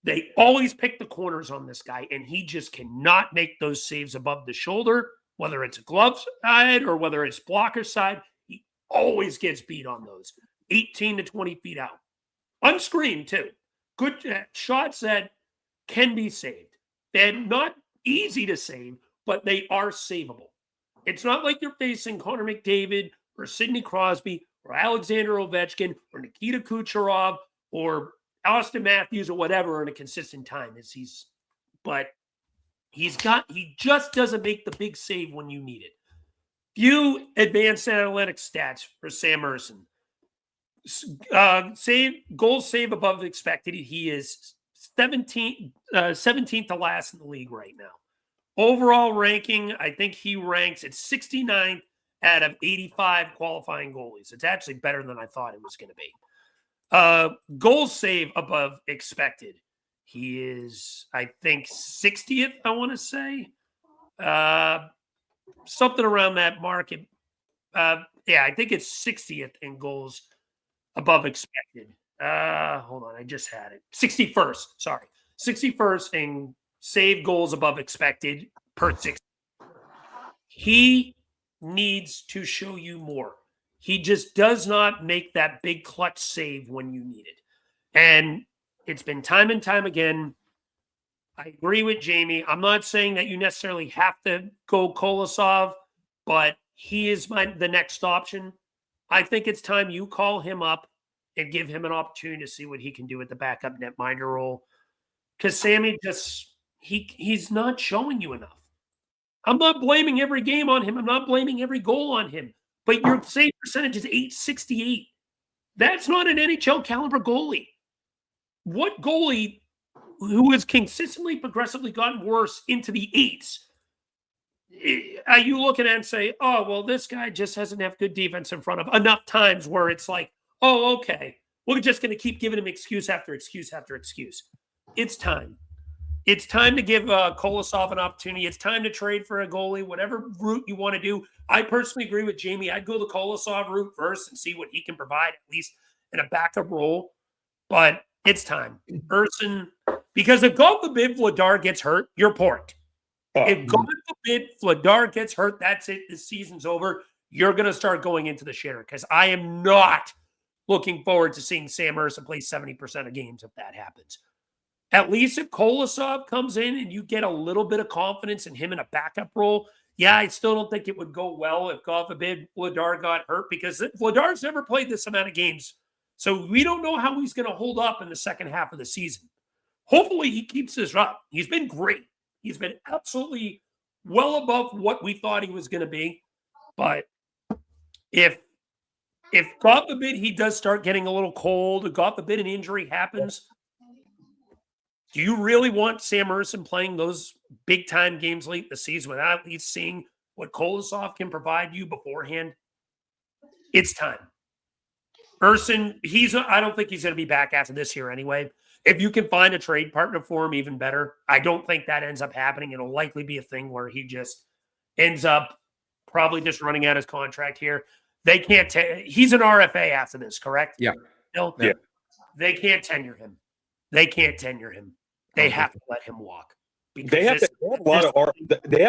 they always pick the corners on this guy, and he just cannot make those saves above the shoulder, whether it's a glove side or whether it's blocker side. He always gets beat on those 18 to 20 feet out. Unscreened, too. Good shots that can be saved. They're not easy to save, but they are savable. It's not like you're facing Connor McDavid or Sidney Crosby or Alexander Ovechkin or Nikita Kucherov or Austin Matthews or whatever in a consistent time. But he just doesn't make the big save when you need it. Few advanced analytics stats for Sam Ersson. Goals save above expected. He is 17th to last in the league right now. Overall ranking, I think he ranks at 69th out of 85 qualifying goalies. It's actually better than I thought it was going to be. Goals save above expected. He is, I think, 60th, I want to say. Something around that mark. I think it's 60th in goals above expected. Hold on, I just had it. 61st, sorry. 61st in save goals above expected per 60. He needs to show you more. He just does not make that big clutch save when you need it. And it's been time and time again. I agree with Jamey. I'm not saying that you necessarily have to go Kolosov, but he is the next option. I think it's time you call him up and give him an opportunity to see what he can do with the backup netminder role. Because Sammy he's not showing you enough. I'm not blaming every game on him. I'm not blaming every goal on him. But your save percentage is .868. That's not an NHL caliber goalie. What goalie who has consistently, progressively gotten worse into the eights are you looking at and say, oh, well, this guy just doesn't have good defense in front of enough times where it's like, oh, okay, we're just going to keep giving him excuse after excuse after excuse. It's time. It's time to give Kolosov an opportunity. It's time to trade for a goalie, whatever route you want to do. I personally agree with Jamey. I'd go the Kolosov route first and see what he can provide, at least in a backup role. But it's time. Ersson, because if God forbid Vladar gets hurt, you're porked. If God forbid Vladar gets hurt, that's it. The season's over. You're going to start going into the shitter because I am not looking forward to seeing Sam Ersson play 70% of games if that happens. At least if Kolosov comes in and you get a little bit of confidence in him in a backup role, yeah, I still don't think it would go well if, God forbid, Vladar got hurt because Vladar's never played this amount of games. So we don't know how he's going to hold up in the second half of the season. Hopefully he keeps this up. He's been great. He's been absolutely well above what we thought he was going to be. But if God forbid he does start getting a little cold, or God forbid an injury happens, do you really want Sam Ersson playing those big-time games late in the season without at least seeing what Kolosov can provide you beforehand? It's time. Ersson, I don't think he's going to be back after this year anyway. If you can find a trade partner for him, even better. I don't think that ends up happening. It'll likely be a thing where he just ends up probably just running out his contract here. They can't he's an RFA after this, correct? Yeah. No? Yeah. They can't tenure him. they can't tenure him. They have to let him walk. They have a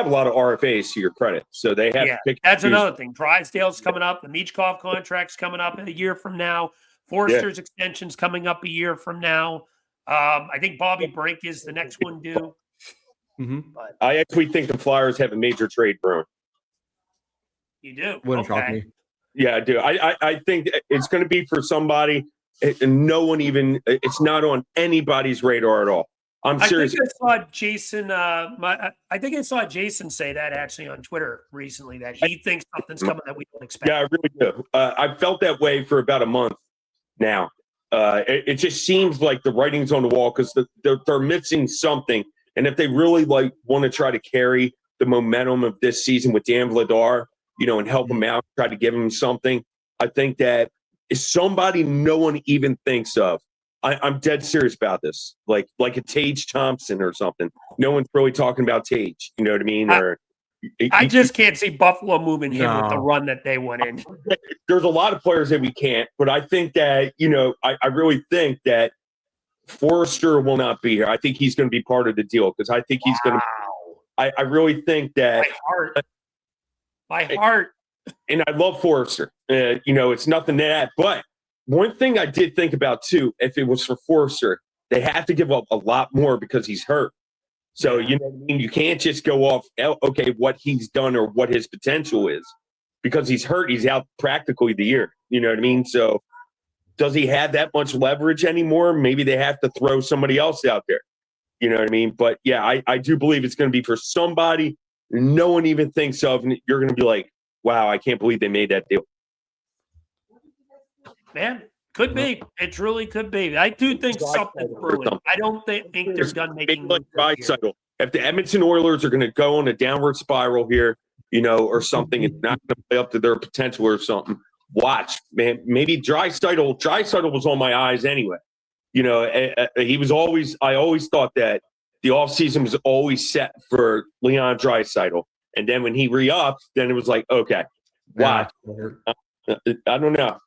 lot of RFAs to your credit, so they have to pick. That's another thing. Drysdale's coming up. The Michkov contract's coming up in a year from now. Forster's extension's coming up a year from now. I think Bobby Brink is the next one due. But I actually think the Flyers have a major trade brewing. You do? Wouldn't shock me. Yeah, I do. I think it's going to be for somebody, and no one even. It's not on anybody's radar at all. I'm serious. I think I saw Jason say that actually on Twitter recently, that he thinks something's coming that we don't expect. Yeah, I really do. I felt that way for about a month now. It just seems like the writing's on the wall because they're missing something. And if they really want to try to carry the momentum of this season with Dan Vladar, and help him out, try to give him something, I think that is somebody no one even thinks of. I'm dead serious about this, like a Tage Thompson or something. No one's really talking about Tage. You know what I mean? I just can't see Buffalo moving him with the run that they went in. There's a lot of players that we can't, but I think that I really think that Forster will not be here. I think he's going to be part of the deal because I think he's going to. I really think that my heart, and I love Forster. It's nothing to that, but. One thing I did think about, too, if it was for Forster, they have to give up a lot more because he's hurt. So, you can't just go off, what he's done or what his potential is. Because he's hurt, he's out practically the year. You know what I mean? So, does he have that much leverage anymore? Maybe they have to throw somebody else out there. You know what I mean? But, yeah, I do believe it's going to be for somebody no one even thinks of, and you're going to be like, wow, I can't believe they made that deal. Man, could be. It truly could be. I do think something's brewing. I don't think they're done making moves. If the Edmonton Oilers are going to go on a downward spiral here, or something, it's not going to play up to their potential or something. Watch, man. Maybe Draisaitl was on my eyes anyway. He was always. I always thought that the offseason was always set for Leon Draisaitl, and then when he re-upped, then it was like, okay, watch. I don't know.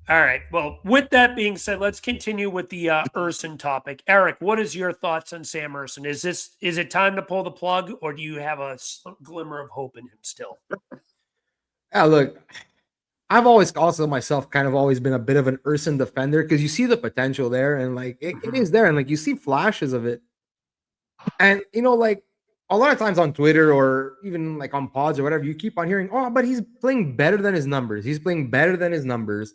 All right. Well, with that being said, let's continue with the Ersson topic. Eric, what is your thoughts on Sam Ersson? Is it time to pull the plug, or do you have a glimmer of hope in him still? Yeah, look, I've always also myself kind of always been a bit of an Ersson defender because you see the potential there, and it is there, and you see flashes of it. And a lot of times on Twitter or even on pods or whatever, you keep on hearing, oh, but he's playing better than his numbers. He's playing better than his numbers.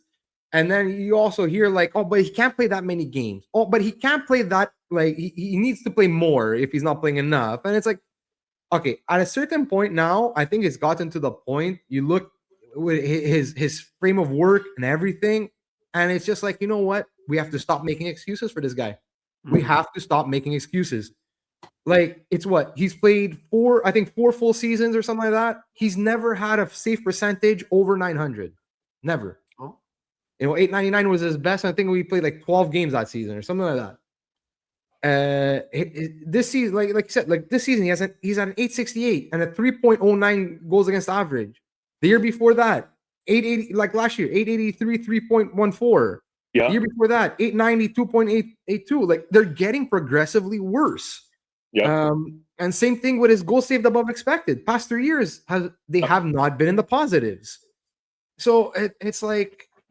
And then you also hear oh, but he can't play that many games. Oh, but he can't play that. He needs to play more if he's not playing enough. And it's okay, at a certain point now, I think it's gotten to the point you look with his frame of work and everything, and it's just you know what? We have to stop making excuses for this guy. We have to stop making excuses. It's what? He's played four full seasons or something like that. He's never had a save percentage over 900. Never. 899 was his best. I think we played 12 games that season or something like that. This season, like you said, this season he's at an 868 and a 3.09 goals against average. The year before that, 880, last year, 883, 3.14. Yeah. The year before that, 890, 2.82. They're getting progressively worse. Yeah. And same thing with his goal saved above expected. Past 3 years they have not been in the positives. So it's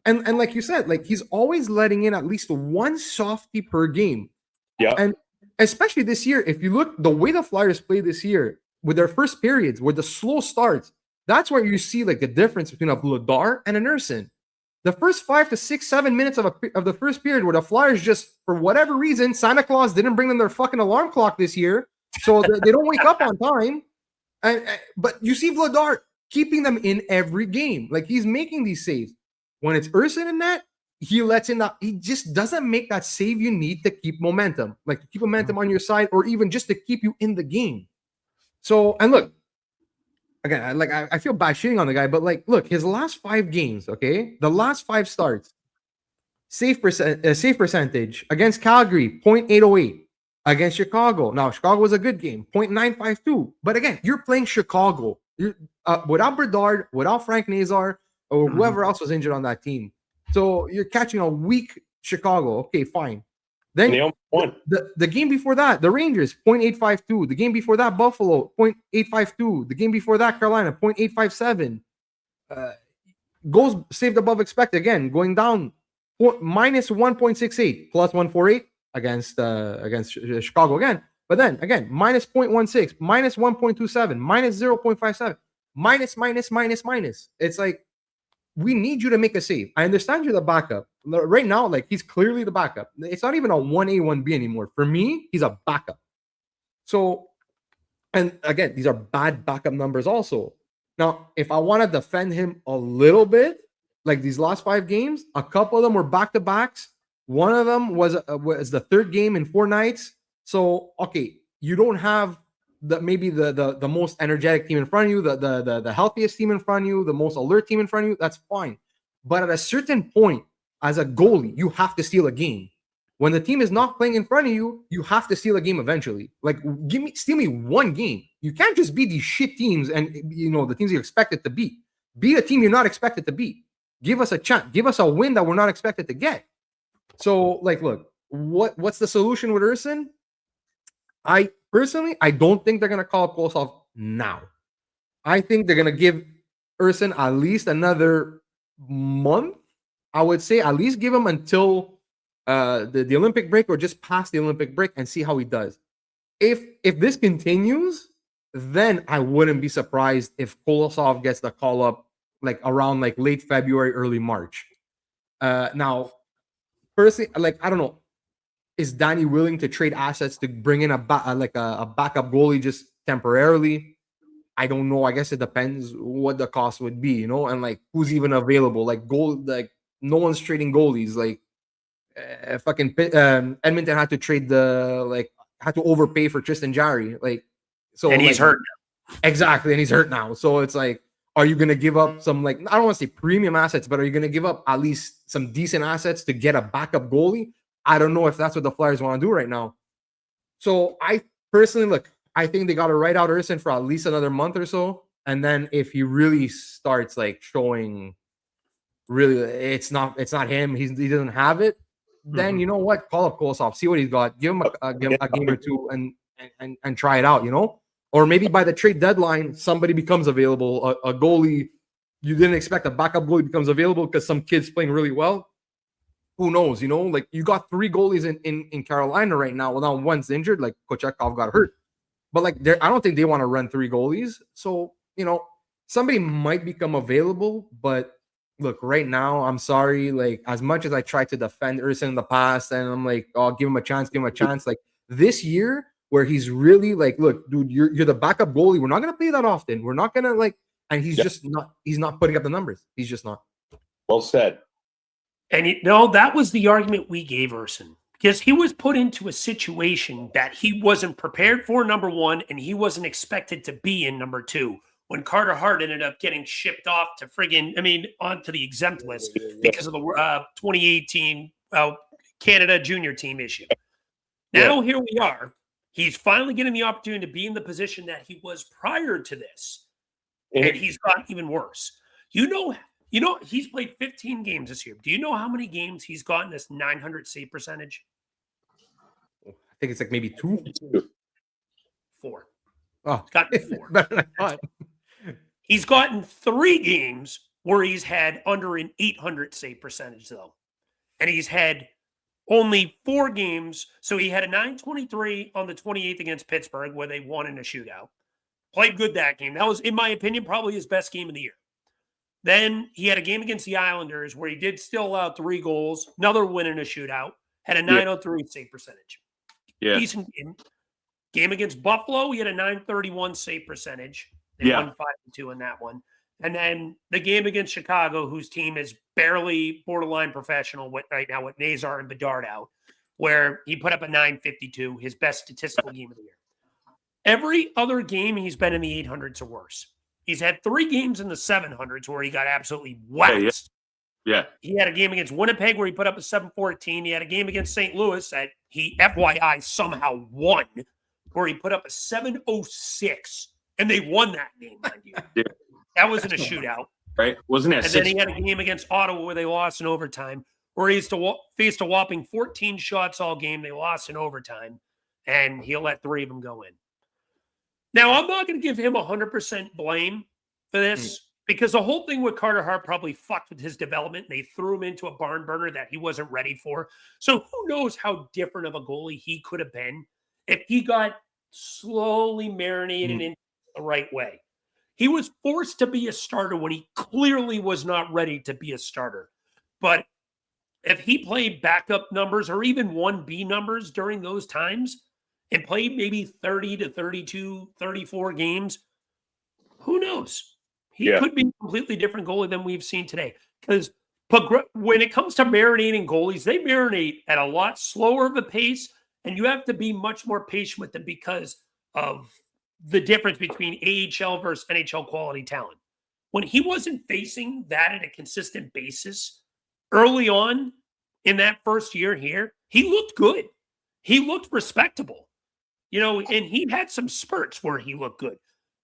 And like you said, he's always letting in at least one softie per game. Yeah. And especially this year, if you look the way the Flyers play this year with their first periods, with the slow starts, that's where you see the difference between a Vladar and an Ersson. The first 5 to 6, 7 minutes of the first period where the Flyers just, for whatever reason, Santa Claus didn't bring them their fucking alarm clock this year, so they don't wake up on time. But you see Vladar keeping them in every game. He's making these saves. When it's Ersson in that, he lets in that. He just doesn't make that save you need to keep momentum, to keep momentum on your side, or even just to keep you in the game. So, and look, again, I feel bad shitting on the guy, but look, his last 5 games, okay, the last 5 starts, save percentage against Calgary, 0.808. Against Chicago, now Chicago was a good game, 0.952. But again, you're playing Chicago. You're without Bedard, without Frank Nazar, or whoever else was injured on that team. So you're catching a weak Chicago. Okay, fine. Then they almost won. The game before that, the Rangers, 0.852. The game before that, Buffalo, 0.852. The game before that, Carolina, 0.857. Goals saved above expected, again, going down minus 1.68, plus 148 against Chicago again. But then, again, minus 0.16, minus 1.27, minus 0.57, minus. It's like, we need you to make a save. I understand you're the backup. Right now, like, he's clearly the backup. It's not even a 1A, 1B anymore. For me, he's a backup. So, and again, these are bad backup numbers also. Now, if I want to defend him a little bit, like these last 5 games, a couple of them were back-to-backs. One of them was the third game in 4 nights. So, okay, you don't have the most energetic team in front of you, the healthiest team in front of you, the most alert team in front of you. That's fine. But at a certain point, as a goalie, you have to steal a game. When the team is not playing in front of you, you have to steal a game eventually. Like, steal me one game. You can't just beat these shit teams and, you know, the teams you're expected to beat. Beat a team you're not expected to beat. Give us a chance. Give us a win that we're not expected to get. So, like, look, what's the solution with Ersson? I don't think they're going to call up Kolosov now. I think they're going to give Ersson at least another month. I would say at least give him until the Olympic break, or just past the Olympic break, and see how he does. If this continues, then I wouldn't be surprised if Kolosov gets the call up like around like late February, early March. Now, personally, like, I don't know, is Danny willing to trade assets to bring in a backup goalie just temporarily? I don't know. I guess it depends what the cost would be, you know, and like who's even available. Like no one's trading goalies. Like Edmonton had to trade had to overpay for Tristan Jarry. Like, so, and he's hurt now. Exactly, and he's hurt now. So it's like, are you going to give up some, like, I don't want to say premium assets, but are you going to give up at least some decent assets to get a backup goalie? I don't know if that's what the Flyers want to do right now. So I personally, I think they got to write out Ersson for at least another month or so. And then if he really starts like showing really it's not him, he doesn't have it, then you know what? Call up Kolosov, see what he's got, give him a game or two and try it out, you know? Or maybe by the trade deadline, somebody becomes available, a goalie you didn't expect, a backup goalie becomes available because some kid's playing really well. Who knows, you know? Like, you got 3 goalies in Carolina right now. Well, now one's injured, like Kochekov got hurt. But like, I don't think they want to run 3 goalies. So, you know, somebody might become available. But look, right now, I'm sorry. Like, as much as I tried to defend Ersson in the past, and I'm like, oh, give him a chance. Like, this year, where he's really like, look, dude, you're the backup goalie. We're not gonna play that often. We're not gonna like, and he's just not. He's not putting up the numbers. He's just not. Well said. And that was the argument we gave Ersson, because he was put into a situation that he wasn't prepared for, number one, and he wasn't expected to be in, number two, when Carter Hart ended up getting shipped off to onto the exempt list because of the 2018 Canada junior team issue. Now here we are. He's finally getting the opportunity to be in the position that he was prior to this. And he's gotten even worse. You know, he's played 15 games this year. Do you know how many games he's gotten this 900 save percentage? I think it's like maybe 2. 4. Oh, he's gotten 4. Better than I thought. He's gotten 3 games where he's had under an 800 save percentage, though. And he's had only 4 games. So he had a 923 on the 28th against Pittsburgh, where they won in a shootout. Played good that game. That was, in my opinion, probably his best game of the year. Then he had a game against the Islanders where he did still allow 3 goals, another win in a shootout, had a 903 save percentage. Yeah. Decent game. Game against Buffalo, he had a 931 save percentage. They won 5-2 in that one. And then the game against Chicago, whose team is barely borderline professional right now with Nazar and Bedard out, where he put up a 952, his best statistical game of the year. Every other game, he's been in the 800s or worse. He's had 3 games in the 700s where he got absolutely waxed. Yeah. He had a game against Winnipeg where he put up a 714. He had a game against St. Louis that he, FYI, somehow won, where he put up a 706. And they won that game, mind you. That wasn't a shootout. Right? Wasn't that? And then he had a game against Ottawa where they lost in overtime, where he faced a whopping 14 shots all game. They lost in overtime, and he let 3 of them go in. Now, I'm not going to give him 100% blame for this because the whole thing with Carter Hart probably fucked with his development. They threw him into a barn burner that he wasn't ready for. So who knows how different of a goalie he could have been if he got slowly marinated in the right way. He was forced to be a starter when he clearly was not ready to be a starter. But if he played backup numbers or even 1B numbers during those times and played maybe 30 to 32, 34 games, who knows? He could be a completely different goalie than we've seen today. Because when it comes to marinating goalies, they marinate at a lot slower of a pace, and you have to be much more patient with them because of the difference between AHL versus NHL quality talent. When he wasn't facing that at a consistent basis early on in that first year here, he looked good. He looked respectable, and he had some spurts where he looked good.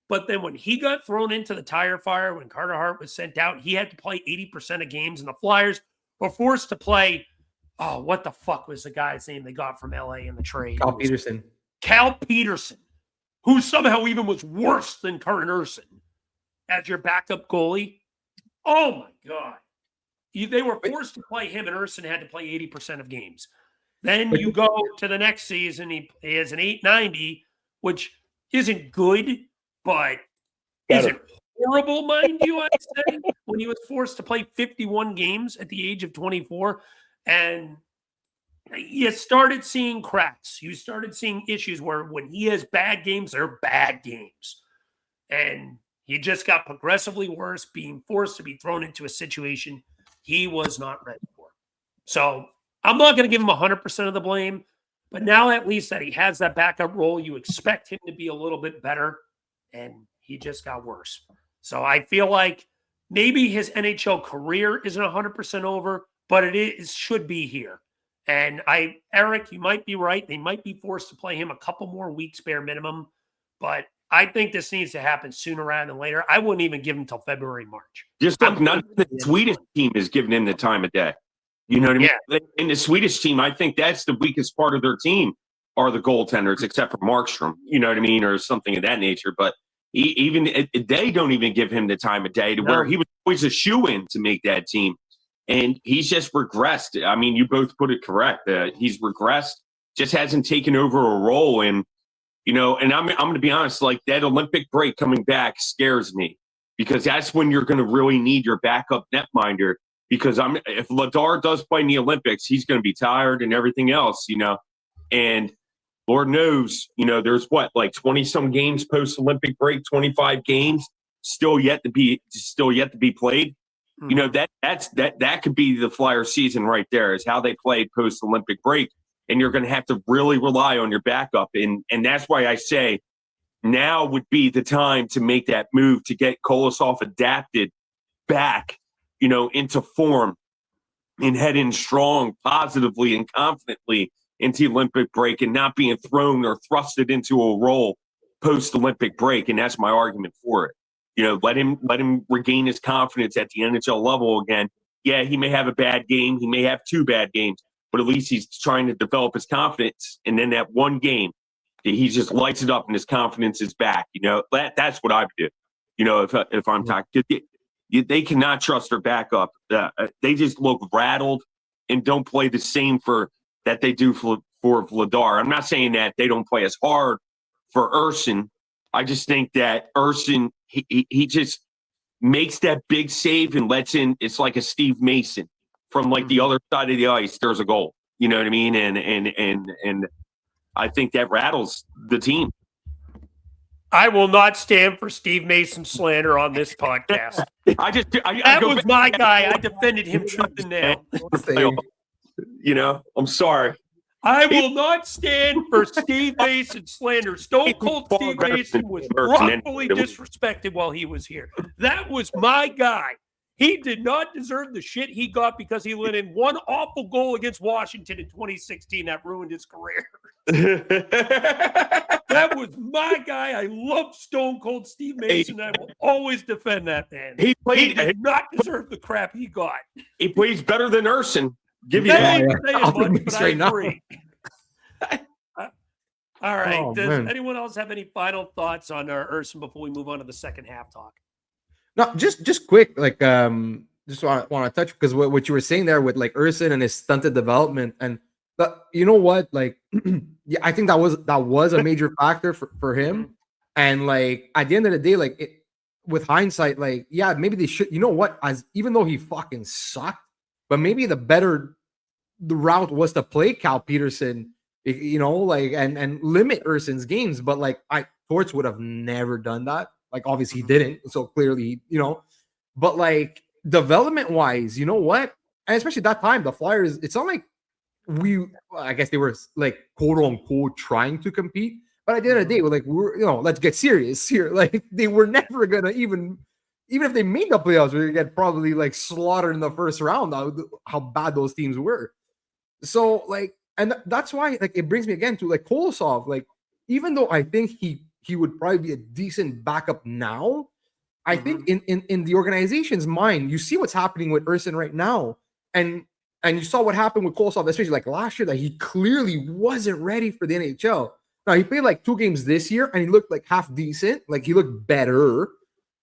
But then when he got thrown into the tire fire, when Carter Hart was sent out, he had to play 80% of games, and the Flyers were forced to play. Oh, what the fuck was the guy's name they got from LA in the trade? Cal Peterson, who somehow even was worse than Curran Ersson as your backup goalie. Oh, my God. They were forced to play him, and Ersson had to play 80% of games. Then you go to the next season, he has an 890, which isn't good, but isn't horrible, mind you, I'd say, when he was forced to play 51 games at the age of 24. And you started seeing cracks. You started seeing issues where when he has bad games, they're bad games. And he just got progressively worse, being forced to be thrown into a situation he was not ready for. So I'm not going to give him 100% of the blame, but now at least that he has that backup role, you expect him to be a little bit better, and he just got worse. So I feel like maybe his NHL career isn't 100% over, but it should be here. And Eric, you might be right. They might be forced to play him a couple more weeks bare minimum, but I think this needs to happen sooner rather than later. I wouldn't even give him till February, March. Just like none of the Swedish team is giving him the time of day. You know what I mean? Yeah. In the Swedish team, I think that's the weakest part of their team are the goaltenders, except for Markstrom, you know what I mean, or something of that nature. But they don't even give him the time of day to where he was always a shoo-in to make that team. And he's just regressed. I mean, you both put it correct. He's regressed, just hasn't taken over a role. And, and I'm going to be honest, like that Olympic break coming back scares me because that's when you're going to really need your backup netminder. Because if Vladar does play in the Olympics, he's going to be tired and everything else, And Lord knows, there's like 20-some games post-Olympic break, 25 games still yet to be played. That could be the Flyer season right there is how they play post-Olympic break. And you're going to have to really rely on your backup. And that's why I say now would be the time to make that move to get Kolosov adapted back, into form and head in strong, positively and confidently into the Olympic break and not being thrown or thrusted into a role post-Olympic break. And that's my argument for it. Let him regain his confidence at the NHL level again. Yeah, he may have a bad game. He may have 2 bad games, but at least he's trying to develop his confidence. And then that one game, he just lights it up and his confidence is back. That's what I would do. If I'm talking, they cannot trust their backup. They just look rattled and don't play the same that they do for Vladar. I'm not saying that they don't play as hard for Ersson. I just think that Ersson, he just makes that big save and lets in. It's like a Steve Mason from like the other side of the ice. There's a goal. You know what I mean? And I think that rattles the team. I will not stand for Steve Mason slander on this podcast. That was my guy. I defended him truth and nail. I'm sorry. I will not stand for Steve Mason slander. Stone Cold Steve Mason was wrongfully disrespected while he was here. That was my guy. He did not deserve the shit he got because he let in one awful goal against Washington in 2016 that ruined his career. That was my guy. I love Stone Cold Steve Mason. I will always defend that man. He did not deserve the crap he got. He plays better than Ersson. Give you That that. ain't saying I'll much, mix but I right now. agree. All right. Oh, Does man. anyone else have any final thoughts on Ersson before we move on to the second half talk? No, just quick, like just want to touch because what you were saying there with like Ersson and his stunted development, and you know what, like yeah, I think that was a major factor for him, and like at the end of the day, like with hindsight, like yeah, maybe they should, you know what, as even though he fucking sucked, but maybe the route was to play Cal Peterson, you know, like and limit Ersson's games, but like Torts would have never done that. Like obviously he didn't, so clearly, you know, but like development wise, you know what? And especially that time, the Flyers, it's not like I guess they were like quote unquote trying to compete, but at the end of the day, we're you know, let's get serious here. Like they were never gonna even if they made the playoffs, we're gonna get probably like slaughtered in the first round. How bad those teams were. So like, and that's why like it brings me again to like Kolosov. Like even though I think he would probably be a decent backup now, I think in the organization's mind, you see what's happening with Ersson right now, and you saw what happened with Kolosov, especially like last year, that he clearly wasn't ready for the NHL. Now he played like 2 games this year, and he looked like half decent, like he looked better.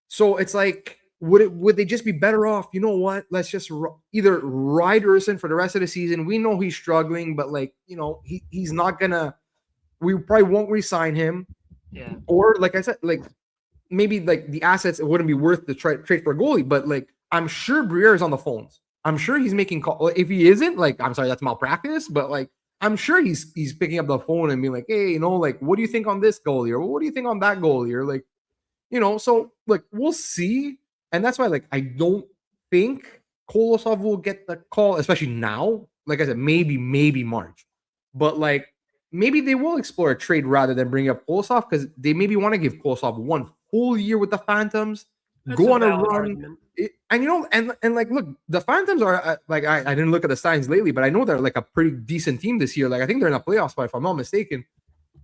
So it's like, would they just be better off? You know what? Let's just either ride Ersson for the rest of the season. We know he's struggling, but like you know, he's not gonna. We probably won't re-sign him. Yeah. Or like I said, like maybe like the assets, it wouldn't be worth the trade for a goalie, but like I'm sure Briere is on the phones. I'm sure he's making calls. If he isn't, like I'm sorry, that's malpractice, but like I'm sure he's picking up the phone and being like, hey, you know, like what do you think on this goalie, or what do you think on that goalie, or like, you know, so like we'll see. And that's why like I don't think Kolosov will get the call, especially now. Like I said, maybe March, but like maybe they will explore a trade rather than bring up Kolosov, because they maybe want to give Kolosov 1 full year with the Phantoms, go on a run. And you know, and like, look, the Phantoms are like I didn't look at the signs lately, but I know they're like a pretty decent team this year. Like I think they're in a playoff spot if I'm not mistaken.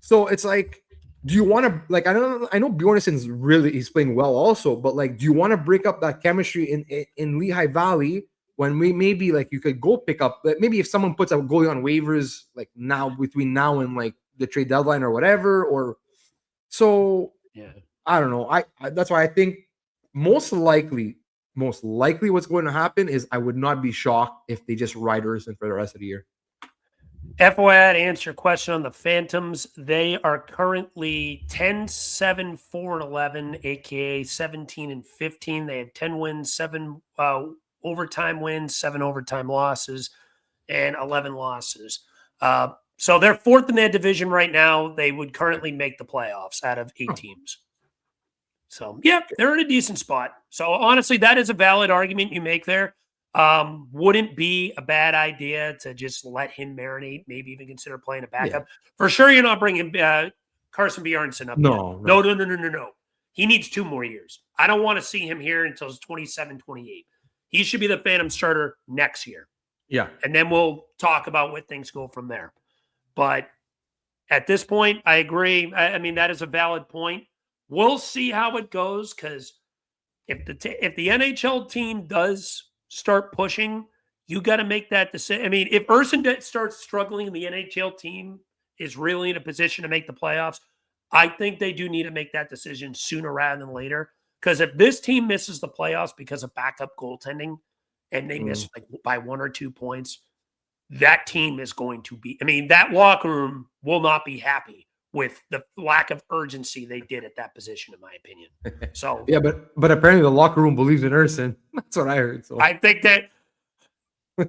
So it's like, do you want to like I know Bjornsson's really he's playing well also, but like, do you want to break up that chemistry in Lehigh Valley when we maybe like you could go pick up maybe if someone puts a goalie on waivers like now between now and like the trade deadline or whatever, or so yeah, I don't know. I that's why I think most likely what's going to happen is I would not be shocked if they just ride Ersson for the rest of the year. FYI, to answer your question on the Phantoms, they are currently 10-7-4-11, aka 17-15. They have 10 wins, 7 overtime wins, 7 overtime losses, and 11 losses. So they're 4th in their division right now. They would currently make the playoffs out of 8 teams. So, yeah, they're in a decent spot. So, honestly, that is a valid argument you make there. Wouldn't be a bad idea to just let him marinate, maybe even consider playing a backup. Yeah. For sure, you're not bringing Carson Bjornsson up. No. He needs 2 more years. I don't want to see him here until 27, 28. He should be the Phantom starter next year. Yeah. And then we'll talk about what things go from there. But at this point, I agree. I mean, that is a valid point. We'll see how it goes, because if the NHL team does start pushing, you got to make that decision. I mean, if Ersson starts struggling and the NHL team is really in a position to make the playoffs, I think they do need to make that decision sooner rather than later. Because if this team misses the playoffs because of backup goaltending and they miss like by 1 or 2 points, that team is going to be, I mean, that locker room will not be happy with the lack of urgency they did at that position, in my opinion. So yeah, but apparently the locker room believes in Ersson. That's what I heard. So I think that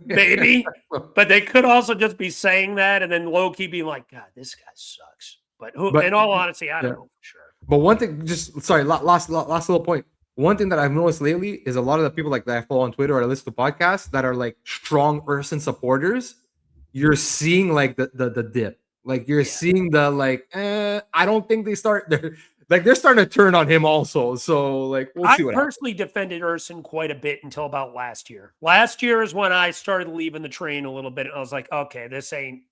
maybe, but they could also just be saying that and then low key being like, God, this guy sucks. But in all honesty, I don't know for sure. But one thing, last little point. One thing that I've noticed lately is a lot of the people like that I follow on Twitter or I listen to podcasts that are like strong Ersson supporters. You're seeing like the dip. Like you're seeing the like, I don't think they're starting to turn on him also. So like we'll see what happens. I personally defended Ersson quite a bit until about last year. Last year is when I started leaving the train a little bit. And I was like, okay, this ain't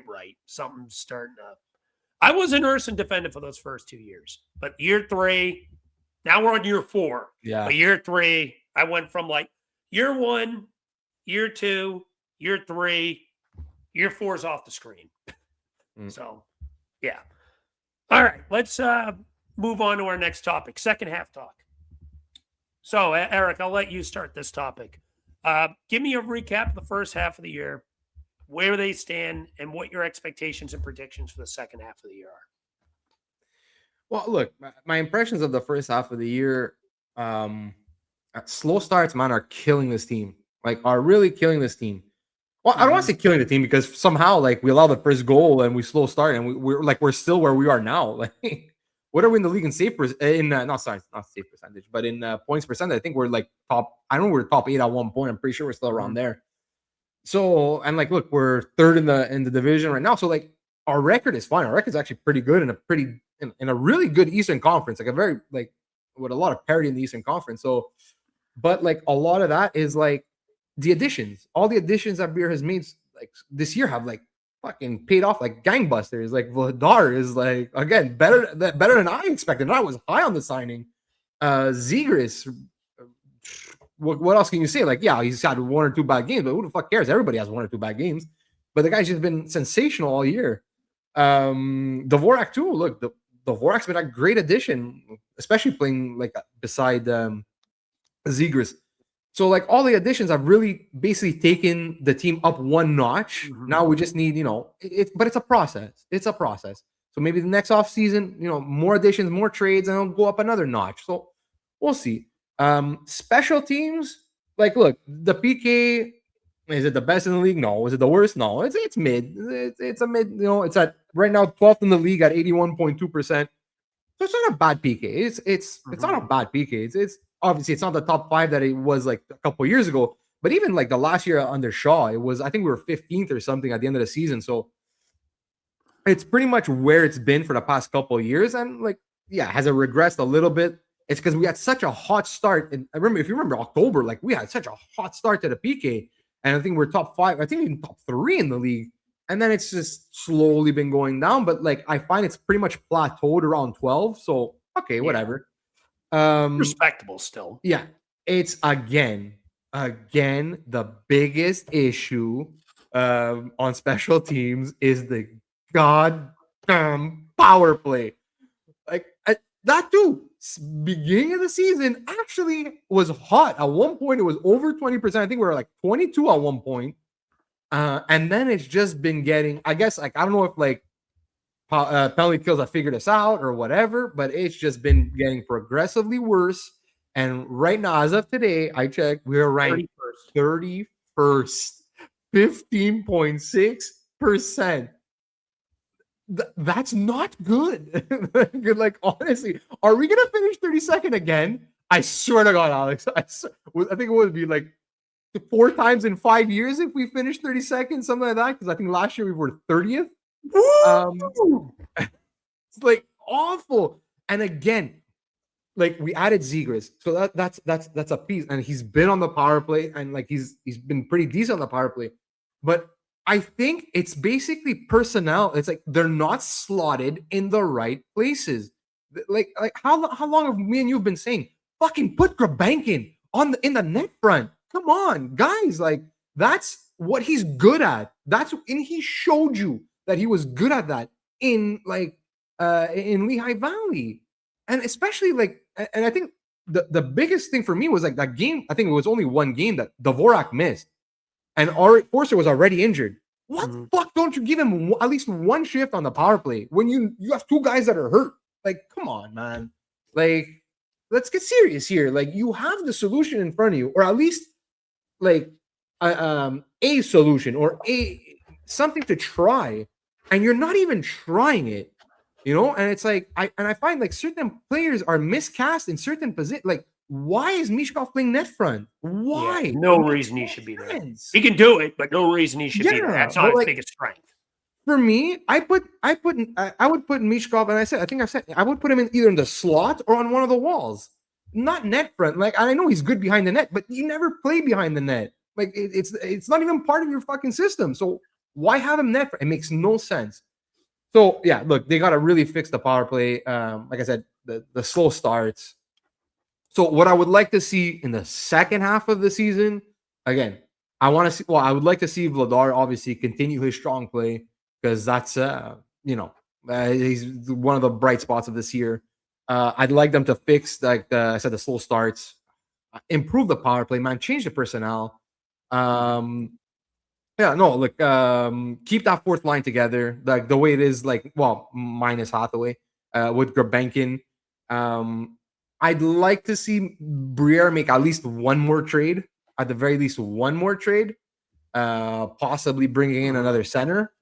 right. Something's starting to. I was an Ersson defender for those first 2 years, but year 3, now we're on year 4. Yeah. But year 3, I went from like year 1, year 2, Year 3, year 4 is off the screen. Mm. So, yeah. All right, let's move on to our next topic, second half talk. So, Eric, I'll let you start this topic. Give me a recap of the first half of the year, where they stand, and what your expectations and predictions for the second half of the year are. Well, look, my impressions of the first half of the year, slow starts, man, are killing this team. Like, are really killing this team. Well, I don't want to say killing the team because somehow, like, we allow the first goal and we slow start and we're still where we are now. Like, what are we in the league in save not save percentage, but in points percentage? I think we're like top. I know we're top 8 at one point. I'm pretty sure we're still around there. So, and like, look, we're third in the division right now. So, like, our record is fine. Our record is actually pretty good in a really good Eastern Conference, like a very like with a lot of parity in the Eastern Conference. So, but like a lot of that is like the additions. All the additions that Beer has made like this year have like fucking paid off like gangbusters. Like Vladar is like again better than I expected. And I was high on the signing. Zegras. What else can you say? Like, yeah, he's had 1 or 2 bad games, but who the fuck cares? Everybody has 1 or 2 bad games. But the guy's just been sensational all year. Dvorak too. Look, Dvorak's been a great addition, especially playing like beside Zegras. So like all the additions have really basically taken the team up 1 notch. Now we just need, but it's a process. It's a process. So maybe the next off season, more additions, more trades, and it'll go up another notch. So we'll see. Special teams, like, look, the PK, is it the best in the league? No. Is it the worst? No. It's mid. It's a mid. It's at right now 12th in the league at 81.2%. So it's not a bad PK. It's not a bad PK. It's obviously it's not the top 5 that it was like a couple of years ago. But even like the last year under Shaw, it was, I think we were 15th or something at the end of the season. So it's pretty much where it's been for the past couple of years. And like, yeah, has it regressed a little bit? It's because we had such a hot start. And I remember, if you remember October, like we had such a hot start to the PK. And I think we're top 5, I think even top 3 in the league. And then it's just slowly been going down. But like I find it's pretty much plateaued around 12. So okay, whatever. Respectable still. Yeah. It's again the biggest issue on special teams is the goddamn power play. Like that too. Beginning of the season actually was hot. At one point, it was over 20%. I think we were like 22 at one point. And then it's just been getting, I guess, like, I don't know if like penalty kills have figured us out or whatever, but it's just been getting progressively worse. And right now, as of today, I checked, we're ranked 31st, 15.6%. That's not good. Like, honestly, are we gonna finish 32nd again? I swear to God, Alex. I think it would be like 4 times in 5 years if we finish 32nd, something like that. Because I think last year we were 30th. It's like awful. And again, like we added Zegras, so that's a piece, and he's been on the power play, and like he's been pretty decent on the power play, but I think it's basically personnel. It's like they're not slotted in the right places. Like how long have me and you've been saying, fucking put Grabankin in the net front? Come on, guys. Like that's what he's good at. And he showed you that he was good at that in Lehigh Valley, and especially like. And I think the biggest thing for me was like that game. I think it was only one game that Dvorak missed. And Forster was already injured. What the fuck don't you give him at least one shift on the power play when you have 2 guys that are hurt? Like, come on, man. Like, let's get serious here. Like, you have the solution in front of you, or at least like a solution or something to try, and you're not even trying it. And it's like I find like certain players are miscast in certain positions. Like, why is Mishkov playing net front? Why? Yeah, no reason he should be there. He can do it, but no reason he should be there. That's not his biggest strength. For me, I would put Mishkov, and I would put him in either in the slot or on one of the walls, not net front. Like, I know he's good behind the net, but you never play behind the net. Like, it's not even part of your fucking system. So why have him net front? It makes no sense. So yeah, look, they got to really fix the power play. Like I said, the slow starts. So what I would like to see in the second half of the season, again, I want to see. Well, I would like to see Vladar obviously continue his strong play because that's he's one of the bright spots of this year. I'd like them to fix I said the slow starts, improve the power play, man, change the personnel. Yeah, no, like keep that fourth line together, like the way it is, like minus Hathaway, with Grabenkin. I'd like to see Briere make at least one more trade, at the very least one more trade, possibly bringing in another center.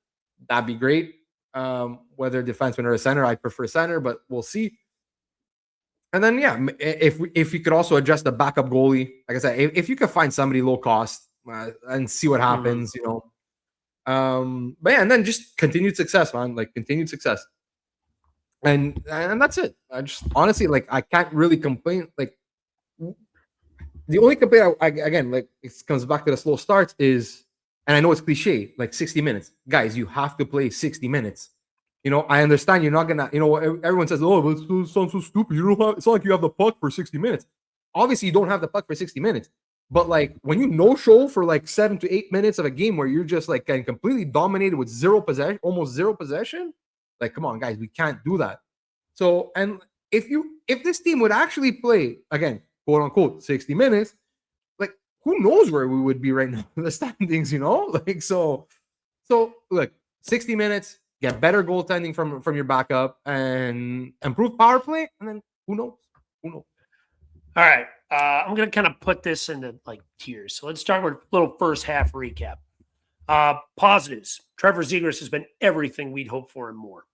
That'd be great. Whether defenseman or a center, I prefer center, but we'll see. And then if you could also adjust the backup goalie, like I said, if you could find somebody low cost and see what happens, But yeah, and then just continued success, man. Like continued success. And that's it. I just honestly, like, I can't really complain. Like, the only complaint again, like, it comes back to the slow starts is, and I know it's cliche, like 60 minutes. Guys, you have to play 60 minutes. I understand you're not gonna, everyone says, oh, but it sounds so stupid. You don't have, it's not like you have the puck for 60 minutes. Obviously, you don't have the puck for 60 minutes. But like when you no show for like 7 to 8 minutes of a game where you're just like getting completely dominated with zero possession, almost zero possession, like, come on, guys, we can't do that. So, and if this team would actually play again, quote unquote, 60 minutes, like, who knows where we would be right now in the standings, Like, so look, 60 minutes, get better goaltending from your backup and improve power play, and then who knows? All right. I'm going to kind of put this into like tiers. So let's start with a little first half recap. Positives. Trevor Zegras has been everything we'd hoped for and more.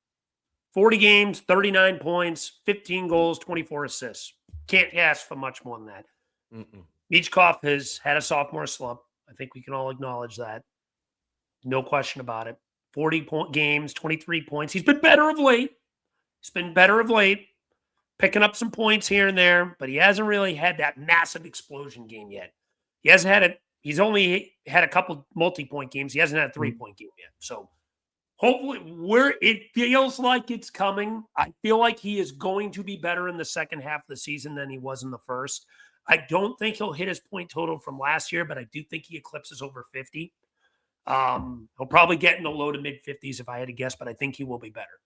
40 games, 39 points, 15 goals, 24 assists. Can't ask for much more than that. H.G.F has had a sophomore slump. I think we can all acknowledge that. No question about it. 40 games, 23 points. He's been better of late. Picking up some points here and there, but he hasn't really had that massive explosion game yet. He hasn't had it. He's only had a couple multi-point games. He hasn't had a 3-point game yet. So hopefully where it feels like it's coming, I feel like he is going to be better in the second half of the season than he was in the first. I don't think he'll hit his point total from last year, but I do think he eclipses over 50. He'll probably get in the low to mid 50s if I had to guess, but I think he will be better.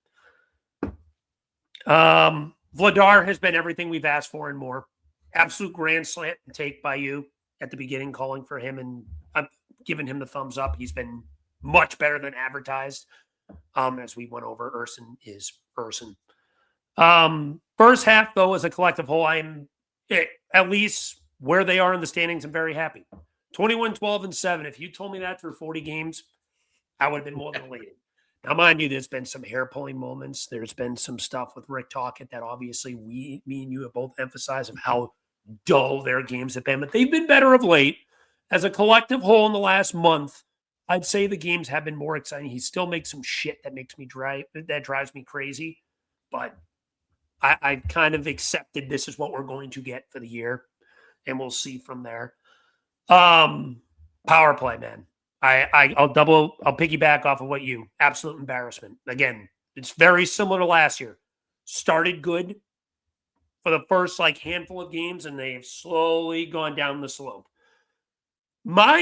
Vladar has been everything we've asked for and more. Absolute grand slant and take by you at the beginning, calling for him, and I'm giving him the thumbs up. He's been much better than advertised. As we went over, Ersson is Ersson. First half, though, as a collective whole, I'm at least where they are in the standings, I'm very happy. 21-12-7. If you told me that for 40 games, I would have been more than elated. Now, mind you, there's been some hair-pulling moments. There's been some stuff with Rick Tocchet that obviously me and you have both emphasized of how dull their games have been. But they've been better of late. As a collective whole in the last month, I'd say the games have been more exciting. He still makes some shit that drives me crazy. But I kind of accepted this is what we're going to get for the year. And we'll see from there. Power play, man. I'll piggyback off of what you, absolute embarrassment. Again, it's very similar to last year. Started good for the first handful of games, and they've slowly gone down the slope. My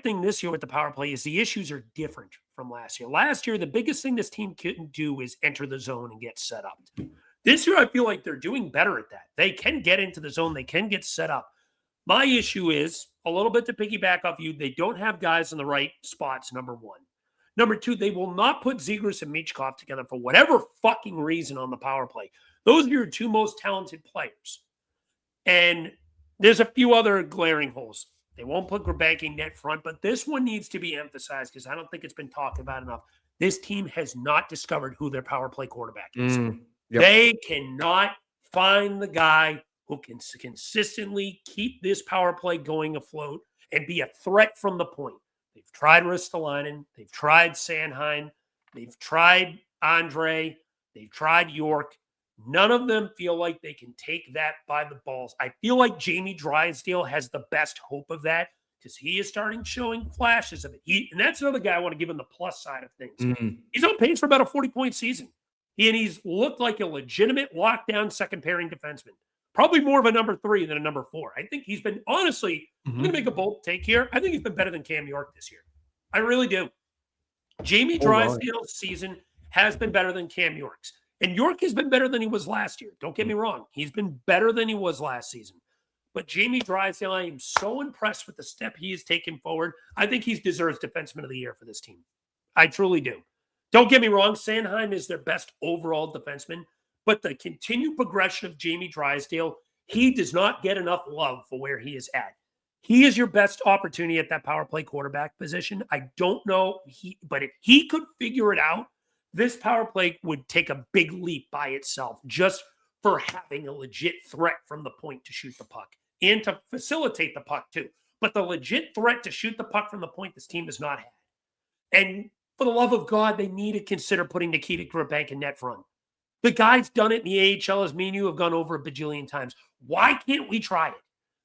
thing this year with the power play is the issues are different from last year. Last year, the biggest thing this team couldn't do is enter the zone and get set up. This year, I feel like they're doing better at that. They can get into the zone. They can get set up. My issue is, a little bit to piggyback off you, they don't have guys in the right spots, number one. Number two, they will not put Zegras and H.G.F together for whatever fucking reason on the power play. Those are your two most talented players. And there's a few other glaring holes. They won't put Grabenkin net front, but this one needs to be emphasized because I don't think it's been talked about enough. This team has not discovered who their power play quarterback is. Yep. They cannot find the guy who can consistently keep this power play going afloat and be a threat from the point. They've tried Ristolainen. They've tried Sanheim. They've tried Andre. They've tried York. None of them feel like they can take that by the balls. I feel like Jamey Drysdale has the best hope of that because he is starting showing flashes of it. And that's another guy I want to give him the plus side of things. He's on pace for about a 40-point season. He's looked like a legitimate lockdown second-pairing defenseman. Probably more of a number 3 than a number 4. I think he's been, honestly, I'm going to make a bold take here. I think he's been better than Cam York this year. I really do. Jamey Drysdale's season has been better than Cam York's. And York has been better than he was last year. Don't get me wrong. He's been better than he was last season. But Jamey Drysdale, I am so impressed with the step he has taken forward. I think he deserves Defenseman of the Year for this team. I truly do. Don't get me wrong. Sanheim is their best overall defenseman. But the continued progression of Jamey Drysdale, he does not get enough love for where he is at. He is your best opportunity at that power play quarterback position. I don't know, but if he could figure it out, this power play would take a big leap by itself just for having a legit threat from the point to shoot the puck and to facilitate the puck too. But the legit threat to shoot the puck from the point this team has not had. And for the love of God, they need to consider putting Nikita Grabank in net front. The guy's done it in the AHL, as me and you have gone over a bajillion times. Why can't we try it?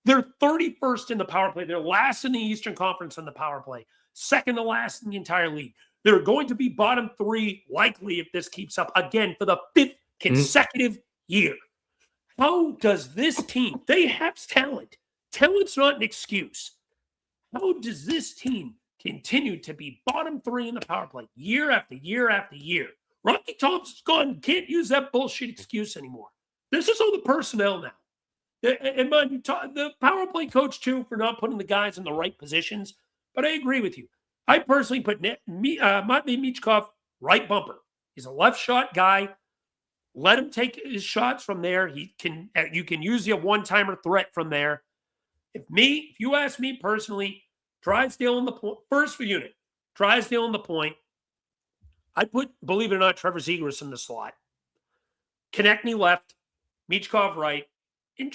They're 31st in the power play. They're last in the Eastern Conference in the power play. Second to last in the entire league. They're going to be bottom 3 likely if this keeps up again for the 5th consecutive year. How does this team, they have talent. Talent's not an excuse. How does this team continue to be bottom 3 in the power play year after year after year? Rocky Thompson's gone. Can't use that bullshit excuse anymore. This is all the personnel now. And mind you, the power play coach too for not putting the guys in the right positions. But I agree with you. I personally put Matvey Michkov right bumper. He's a left shot guy. Let him take his shots from there. You can use your one-timer threat from there. If you ask me personally, Drysdale in the point, first for unit, Drysdale in the point. I put, believe it or not, Trevor Zegras in the slot. Konechny left, Michkov right, and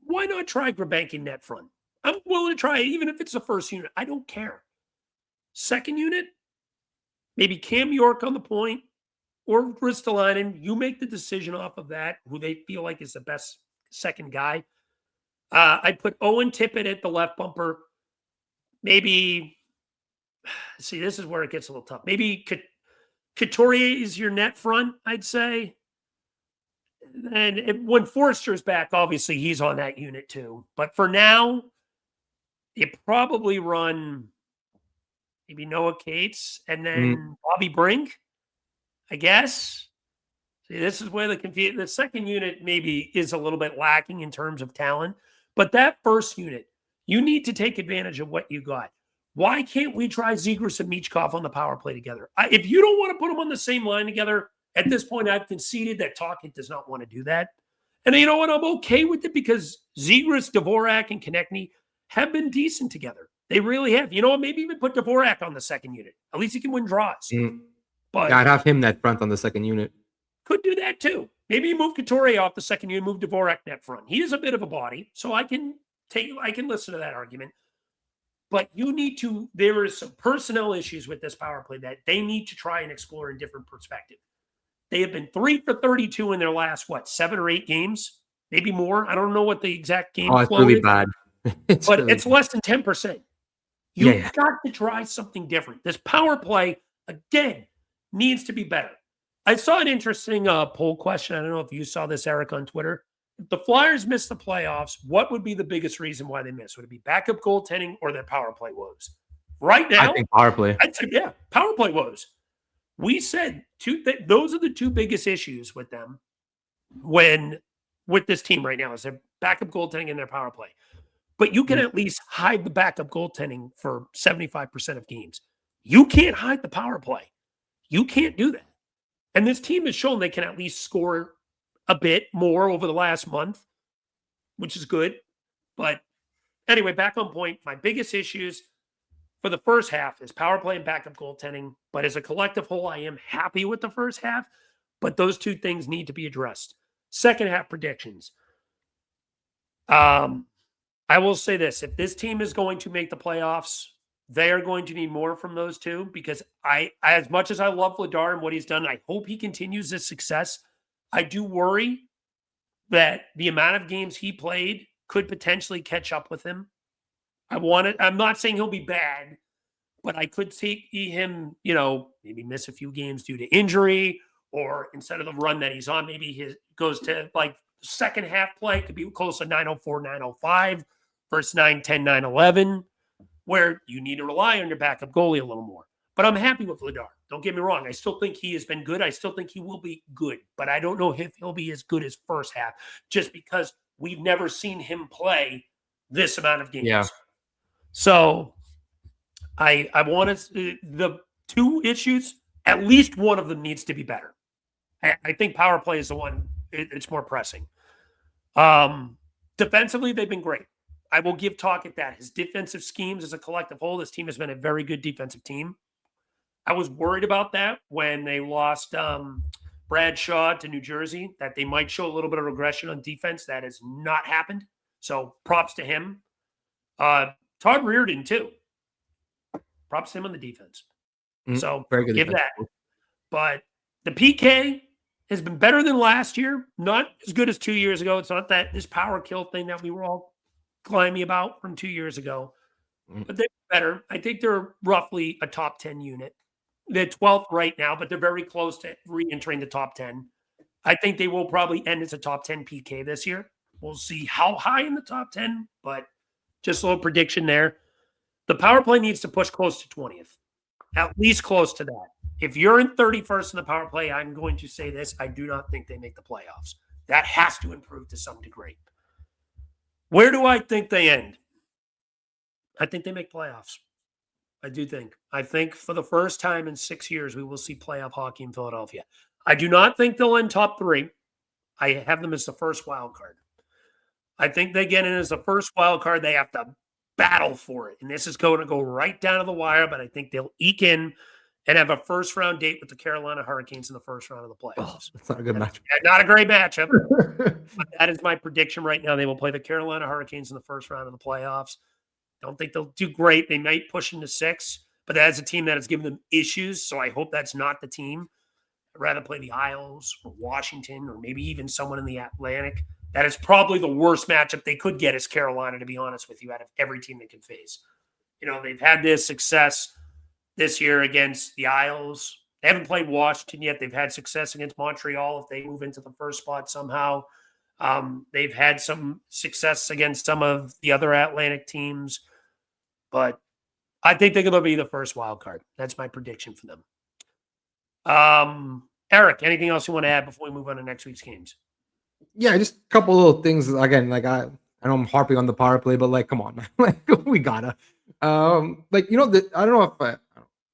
why not try Grabank in net front? I'm willing to try it, even if it's the first unit. I don't care. Second unit, maybe Cam York on the point or Ristolainen. You make the decision off of that, who they feel like is the best second guy. I'd put Owen Tippett at the left bumper. Maybe, see, this is where it gets a little tough. Maybe Couturier is your net front, I'd say. And when Forster's back, obviously he's on that unit too. But for now, you probably run maybe Noah Cates and then Bobby Brink, I guess. See, this is where the second unit maybe is a little bit lacking in terms of talent. But that first unit, you need to take advantage of what you got. Why can't we try Zegras and Michkov on the power play together? If you don't want to put them on the same line together, at this point, I've conceded that Tocchet does not want to do that. And you know what? I'm okay with it because Zegras, Dvorak, and Konechny have been decent together. They really have. You know what? Maybe even put Dvorak on the second unit. At least he can win draws. But yeah, I'd have him net front on the second unit. Could do that too. Maybe you move Couturier off the second unit, move Dvorak net front. He is a bit of a body, so I can listen to that argument. But there is some personnel issues with this power play that they need to try and explore in different perspective. They have been 3 for 32 in their last, 7 or 8 games? Maybe more. I don't know what the exact game flow is. Oh, it's really bad. It's less than 10%. You've got to try something different. This power play, again, needs to be better. I saw an interesting poll question. I don't know if you saw this, Eric, on Twitter. If the Flyers miss the playoffs, what would be the biggest reason why they miss? Would it be backup goaltending or their power play woes? Right now, I think power play. I'd say, power play woes. We said those are the 2 biggest issues with them with this team right now is their backup goaltending and their power play. But you can at least hide the backup goaltending for 75% of games. You can't hide the power play. You can't do that. And this team has shown they can at least score a bit more over the last month, which is good. But anyway, back on point, my biggest issues for the first half is power play and backup goaltending. But as a collective whole, I am happy with the first half. But those 2 things need to be addressed. Second half predictions. I will say this. If this team is going to make the playoffs, they are going to need more from those 2 because as much as I love Vladar and what he's done, I hope he continues this success. I do worry that the amount of games he played could potentially catch up with him. I'm not saying he'll be bad, but I could see him, maybe miss a few games due to injury, or instead of the run that he's on, maybe he goes to second half play could be close to 904, 905 versus 910, 911, where you need to rely on your backup goalie a little more. But I'm happy with Vladar. Don't get me wrong. I still think he has been good. I still think he will be good. But I don't know if he'll be as good as first half just because we've never seen him play this amount of games. Yeah. So I want to – the two issues, at least one of them needs to be better. I think power play is the one it's more pressing. Defensively, they've been great. I will give Tocchet that. His defensive schemes as a collective whole, this team has been a very good defensive team. I was worried about that when they lost Brad Shaw to New Jersey, that they might show a little bit of regression on defense. That has not happened. So props to him. Todd Reardon, too. Props to him on the defense. So very good give defense. that. But the PK has been better than last year. Not as good as 2 years ago. It's not that this power kill thing that we were all climbing about from 2 years ago. But they're better. I think they're roughly a top 10 unit. They're 12th right now, but they're very close to re-entering the top 10. I think they will probably end as a top 10 PK this year. We'll see how high in the top 10, but just a little prediction there. The power play needs to push close to 20th, at least close to that. If you're in 31st in the power play, I'm going to say this. I do not think they make the playoffs. That has to improve to some degree. Where do I think they end? I think they make playoffs. I do think. I think for the first time in 6 years, we will see playoff hockey in Philadelphia. I do not think they'll end top 3. I have them as the first wild card. I think they get in as the first wild card. They have to battle for it. And this is going to go right down to the wire, but I think they'll eke in and have a first-round date with the Carolina Hurricanes in the first round of the playoffs. That's not a good matchup. Not a great matchup. But that is my prediction right now. They will play the Carolina Hurricanes in the first round of the playoffs. Don't think they'll do great. They might push into 6, but that's a team that has given them issues, so I hope that's not the team. I'd rather play the Isles or Washington or maybe even someone in the Atlantic. That is probably the worst matchup they could get is Carolina, to be honest with you, out of every team they can face. You know, they've had this success this year against the Isles. They haven't played Washington yet. They've had success against Montreal if they move into the first spot somehow. They've had some success against some of the other Atlantic teams. But I think they're going to be the first wild card. That's my prediction for them. Eric, anything else you want to add before we move on to next week's games? Yeah, just a couple little things. Again, like I know I'm harping on the power play, but like, come on, man. Like we gotta. Like, you know, I don't know if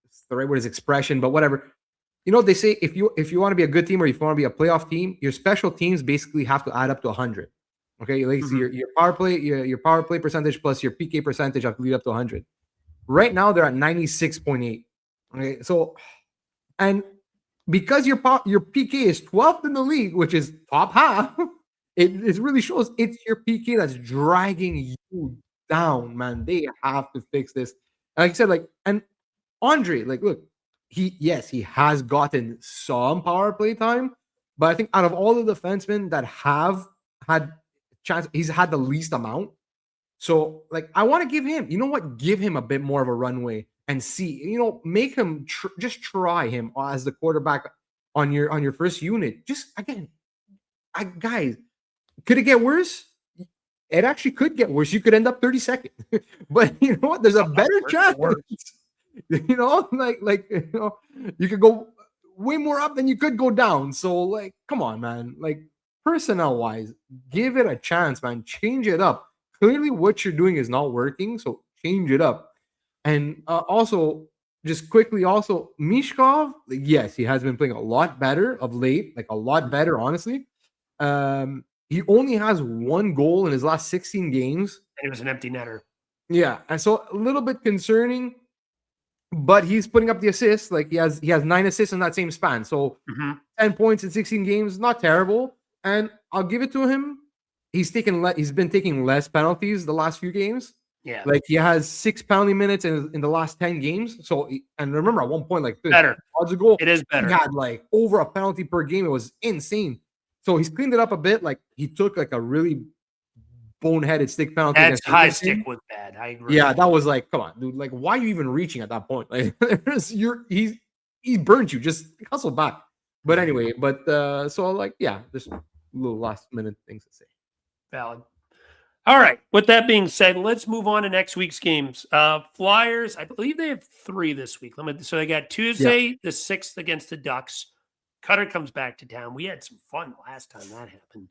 it's the right word is expression, but whatever. You know, they say if you want to be a good team or if you want to be a playoff team, your special teams basically have to add up to 100. Okay, like so your power play, your power play percentage plus your PK percentage have to lead up to 100. Right now they're at 96.8. Okay, so and because your PK is 12th in the league, which is top half, it really shows it's your PK that's dragging you down, man. They have to fix this. Like I said, like, and Andre, like, look, he has gotten some power play time, but I think out of all the defensemen that have had chance, he's had the least amount. So, like, I want to give him, you know what, give him a bit more of a runway and see, you know, make him just try him as the quarterback on your first unit. Just again, guys, could it get worse? It actually could get worse. You could end up 32nd, but you know what? There's a better chance. You know, like you know, you could go way more up than you could go down. So, like, come on, man. Like, personnel wise, give it a chance, man. Change it up. Clearly, what you're doing is not working, so change it up. And also, just quickly, also Mishkov, yes, he has been playing a lot better of late, like a lot better, honestly. He only has 1 goal in his last 16 games. And it was an empty netter. Yeah, and so a little bit concerning, but he's putting up the assists. Like he has 9 assists in that same span. So 10 points in 16 games, not terrible. And I'll give it to him. He's been taking less penalties the last few games. Yeah, like he has 6 penalty minutes in the last 10 games. So, and remember at one point, like better odds ago, it is better. He had like over a penalty per game. It was insane. So he's cleaned it up a bit. Like he took like a really boneheaded stick penalty. That's high stick was bad. I agree. Yeah, that was like, come on, dude. Like, why are you even reaching at that point? Like, he burned you. Just hustle back. But anyway, so like, yeah, just little last minute things to say. Valid. All right. With that being said, let's move on to next week's games. Flyers, I believe they have 3 this week. So they got Tuesday, the 6th against the Ducks. Cutter comes back to town. We had some fun last time that happened.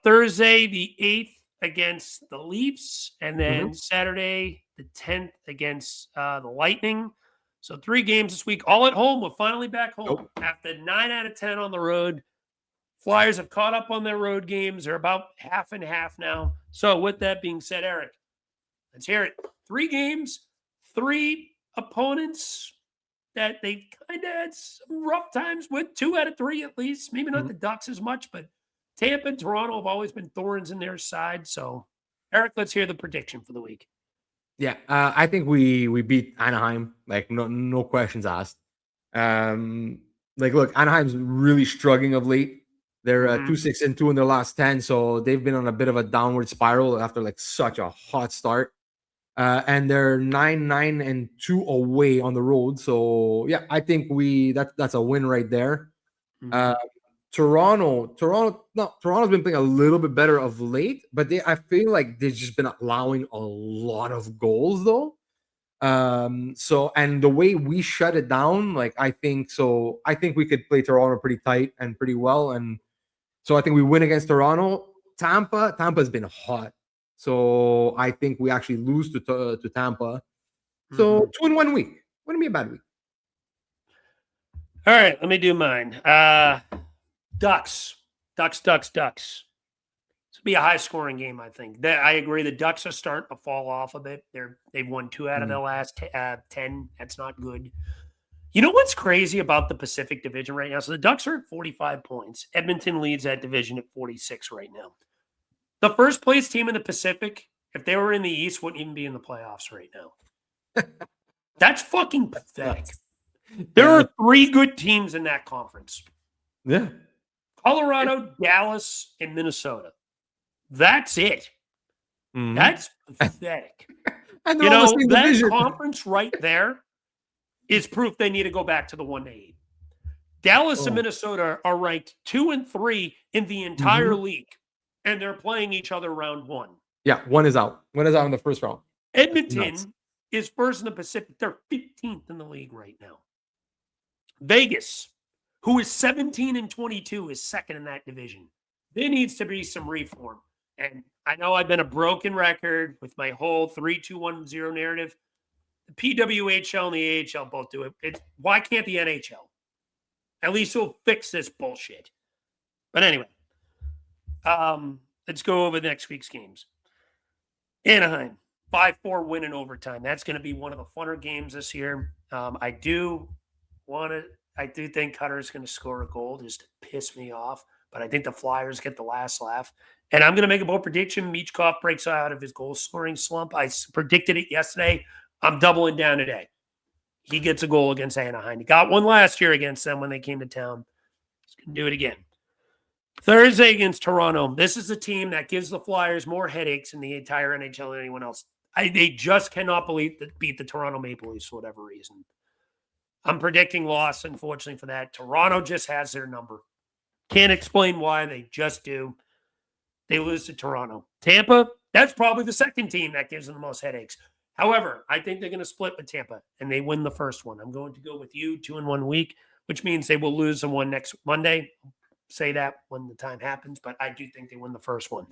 Thursday, the 8th against the Leafs. And then Saturday, the 10th against the Lightning. So 3 games this week, all at home. We're finally back home after 9 out of 10 on the road. Flyers have caught up on their road games. They're about half and half now. So with that being said, Eric, let's hear it. 3 games, 3 opponents that they kind of had some rough times with. 2 out of 3 at least. Maybe not the Ducks as much, but Tampa and Toronto have always been thorns in their side. So, Eric, let's hear the prediction for the week. Yeah, I think we beat Anaheim. Like no questions asked. Look, Anaheim's really struggling of late. They're 2-6-2 in their last 10, so they've been on a bit of a downward spiral after like such a hot start. And they're 9-2 away on the road. So yeah, I think that's a win right there. Toronto's been playing a little bit better of late, but I feel like they've just been allowing a lot of goals though. So, and the way we shut it down, I think we could play Toronto pretty tight and pretty well. And so I think we win against Toronto. Tampa's been hot. So I think we actually lose to Tampa. So 2 in 1 week. Wouldn't be a bad week. All right, let me do mine. Ducks. It's be a high-scoring game, I think. I agree. The Ducks are starting to fall off a bit. They've won 2 out of their last 10. That's not good. You know what's crazy about the Pacific Division right now? So the Ducks are at 45 points. Edmonton leads that division at 46 right now. The first place team in the Pacific, if they were in the East, wouldn't even be in the playoffs right now. That's fucking pathetic. There are 3 good teams in that conference. Yeah. Colorado, Dallas, and Minnesota. That's it. That's pathetic. You know, that conference right there is proof they need to go back to the 1-8. Dallas and Minnesota are ranked 2 and 3 in the entire league, and they're playing each other round 1. Yeah, one is out. One is out in the first round. Edmonton is first in the Pacific. They're 15th in the league right now. Vegas, who is 17 and 22, is second in that division. There needs to be some reform. And I know I've been a broken record with my whole 3-2-1-0 narrative. The PWHL and the AHL both do it. Why can't the NHL? At least we'll fix this bullshit. But anyway, let's go over next week's games. Anaheim, 5-4 win in overtime. That's going to be one of the funner games this year. I do think Cutter is going to score a goal just to piss me off. But I think the Flyers get the last laugh. And I'm going to make a bold prediction. Michkov breaks out of his goal-scoring slump. I predicted it yesterday. I'm doubling down today. He gets a goal against Anaheim. He got one last year against them when they came to town. He's going to do it again. Thursday against Toronto. This is a team that gives the Flyers more headaches in the entire NHL than anyone else. They just cannot beat the Toronto Maple Leafs for whatever reason. I'm predicting loss, unfortunately, for that. Toronto just has their number. Can't explain why. They just do. They lose to Toronto. Tampa, that's probably the second team that gives them the most headaches. However, I think they're going to split with Tampa, and they win the first one. I'm going to go with you 2 in 1 week, which means they will lose the one next Monday. Say that when the time happens, but I do think they win the first one.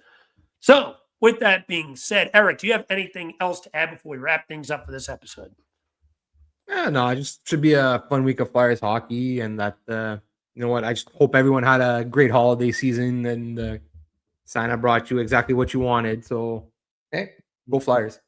So, with that being said, Eric, do you have anything else to add before we wrap things up for this episode? No, it just should be a fun week of Flyers hockey, and that you know what? I just hope everyone had a great holiday season, and Santa brought you exactly what you wanted. So, hey, go Flyers.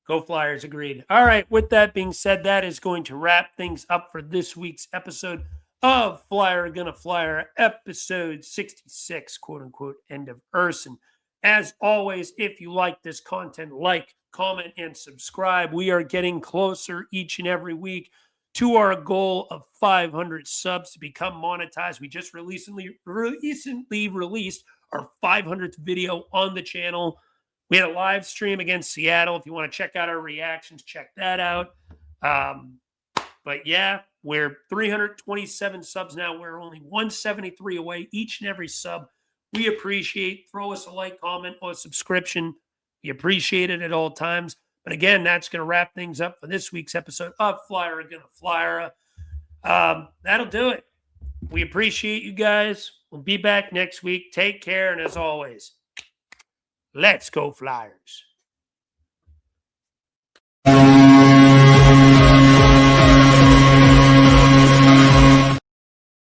Go Flyers, agreed. All right, with that being said, that is going to wrap things up for this week's episode of Flyer Gonna Flyer, episode 66, quote-unquote, End of Ersson. As always, if you like this content, like, comment, and subscribe. We are getting closer each and every week to our goal of 500 subs to become monetized. We just recently released our 500th video on the channel. We had a live stream against Seattle. If you want to check out our reactions, check that out. But yeah, we're 327 subs now. We're only 173 away. Each and every sub We appreciate. Throw us a like, comment, or a subscription. We appreciate it at all times. But again, that's going to wrap things up for this week's episode of Flyer Gonna Flyer. That'll do it. We appreciate you guys. We'll be back next week. Take care. And as always, let's go Flyers.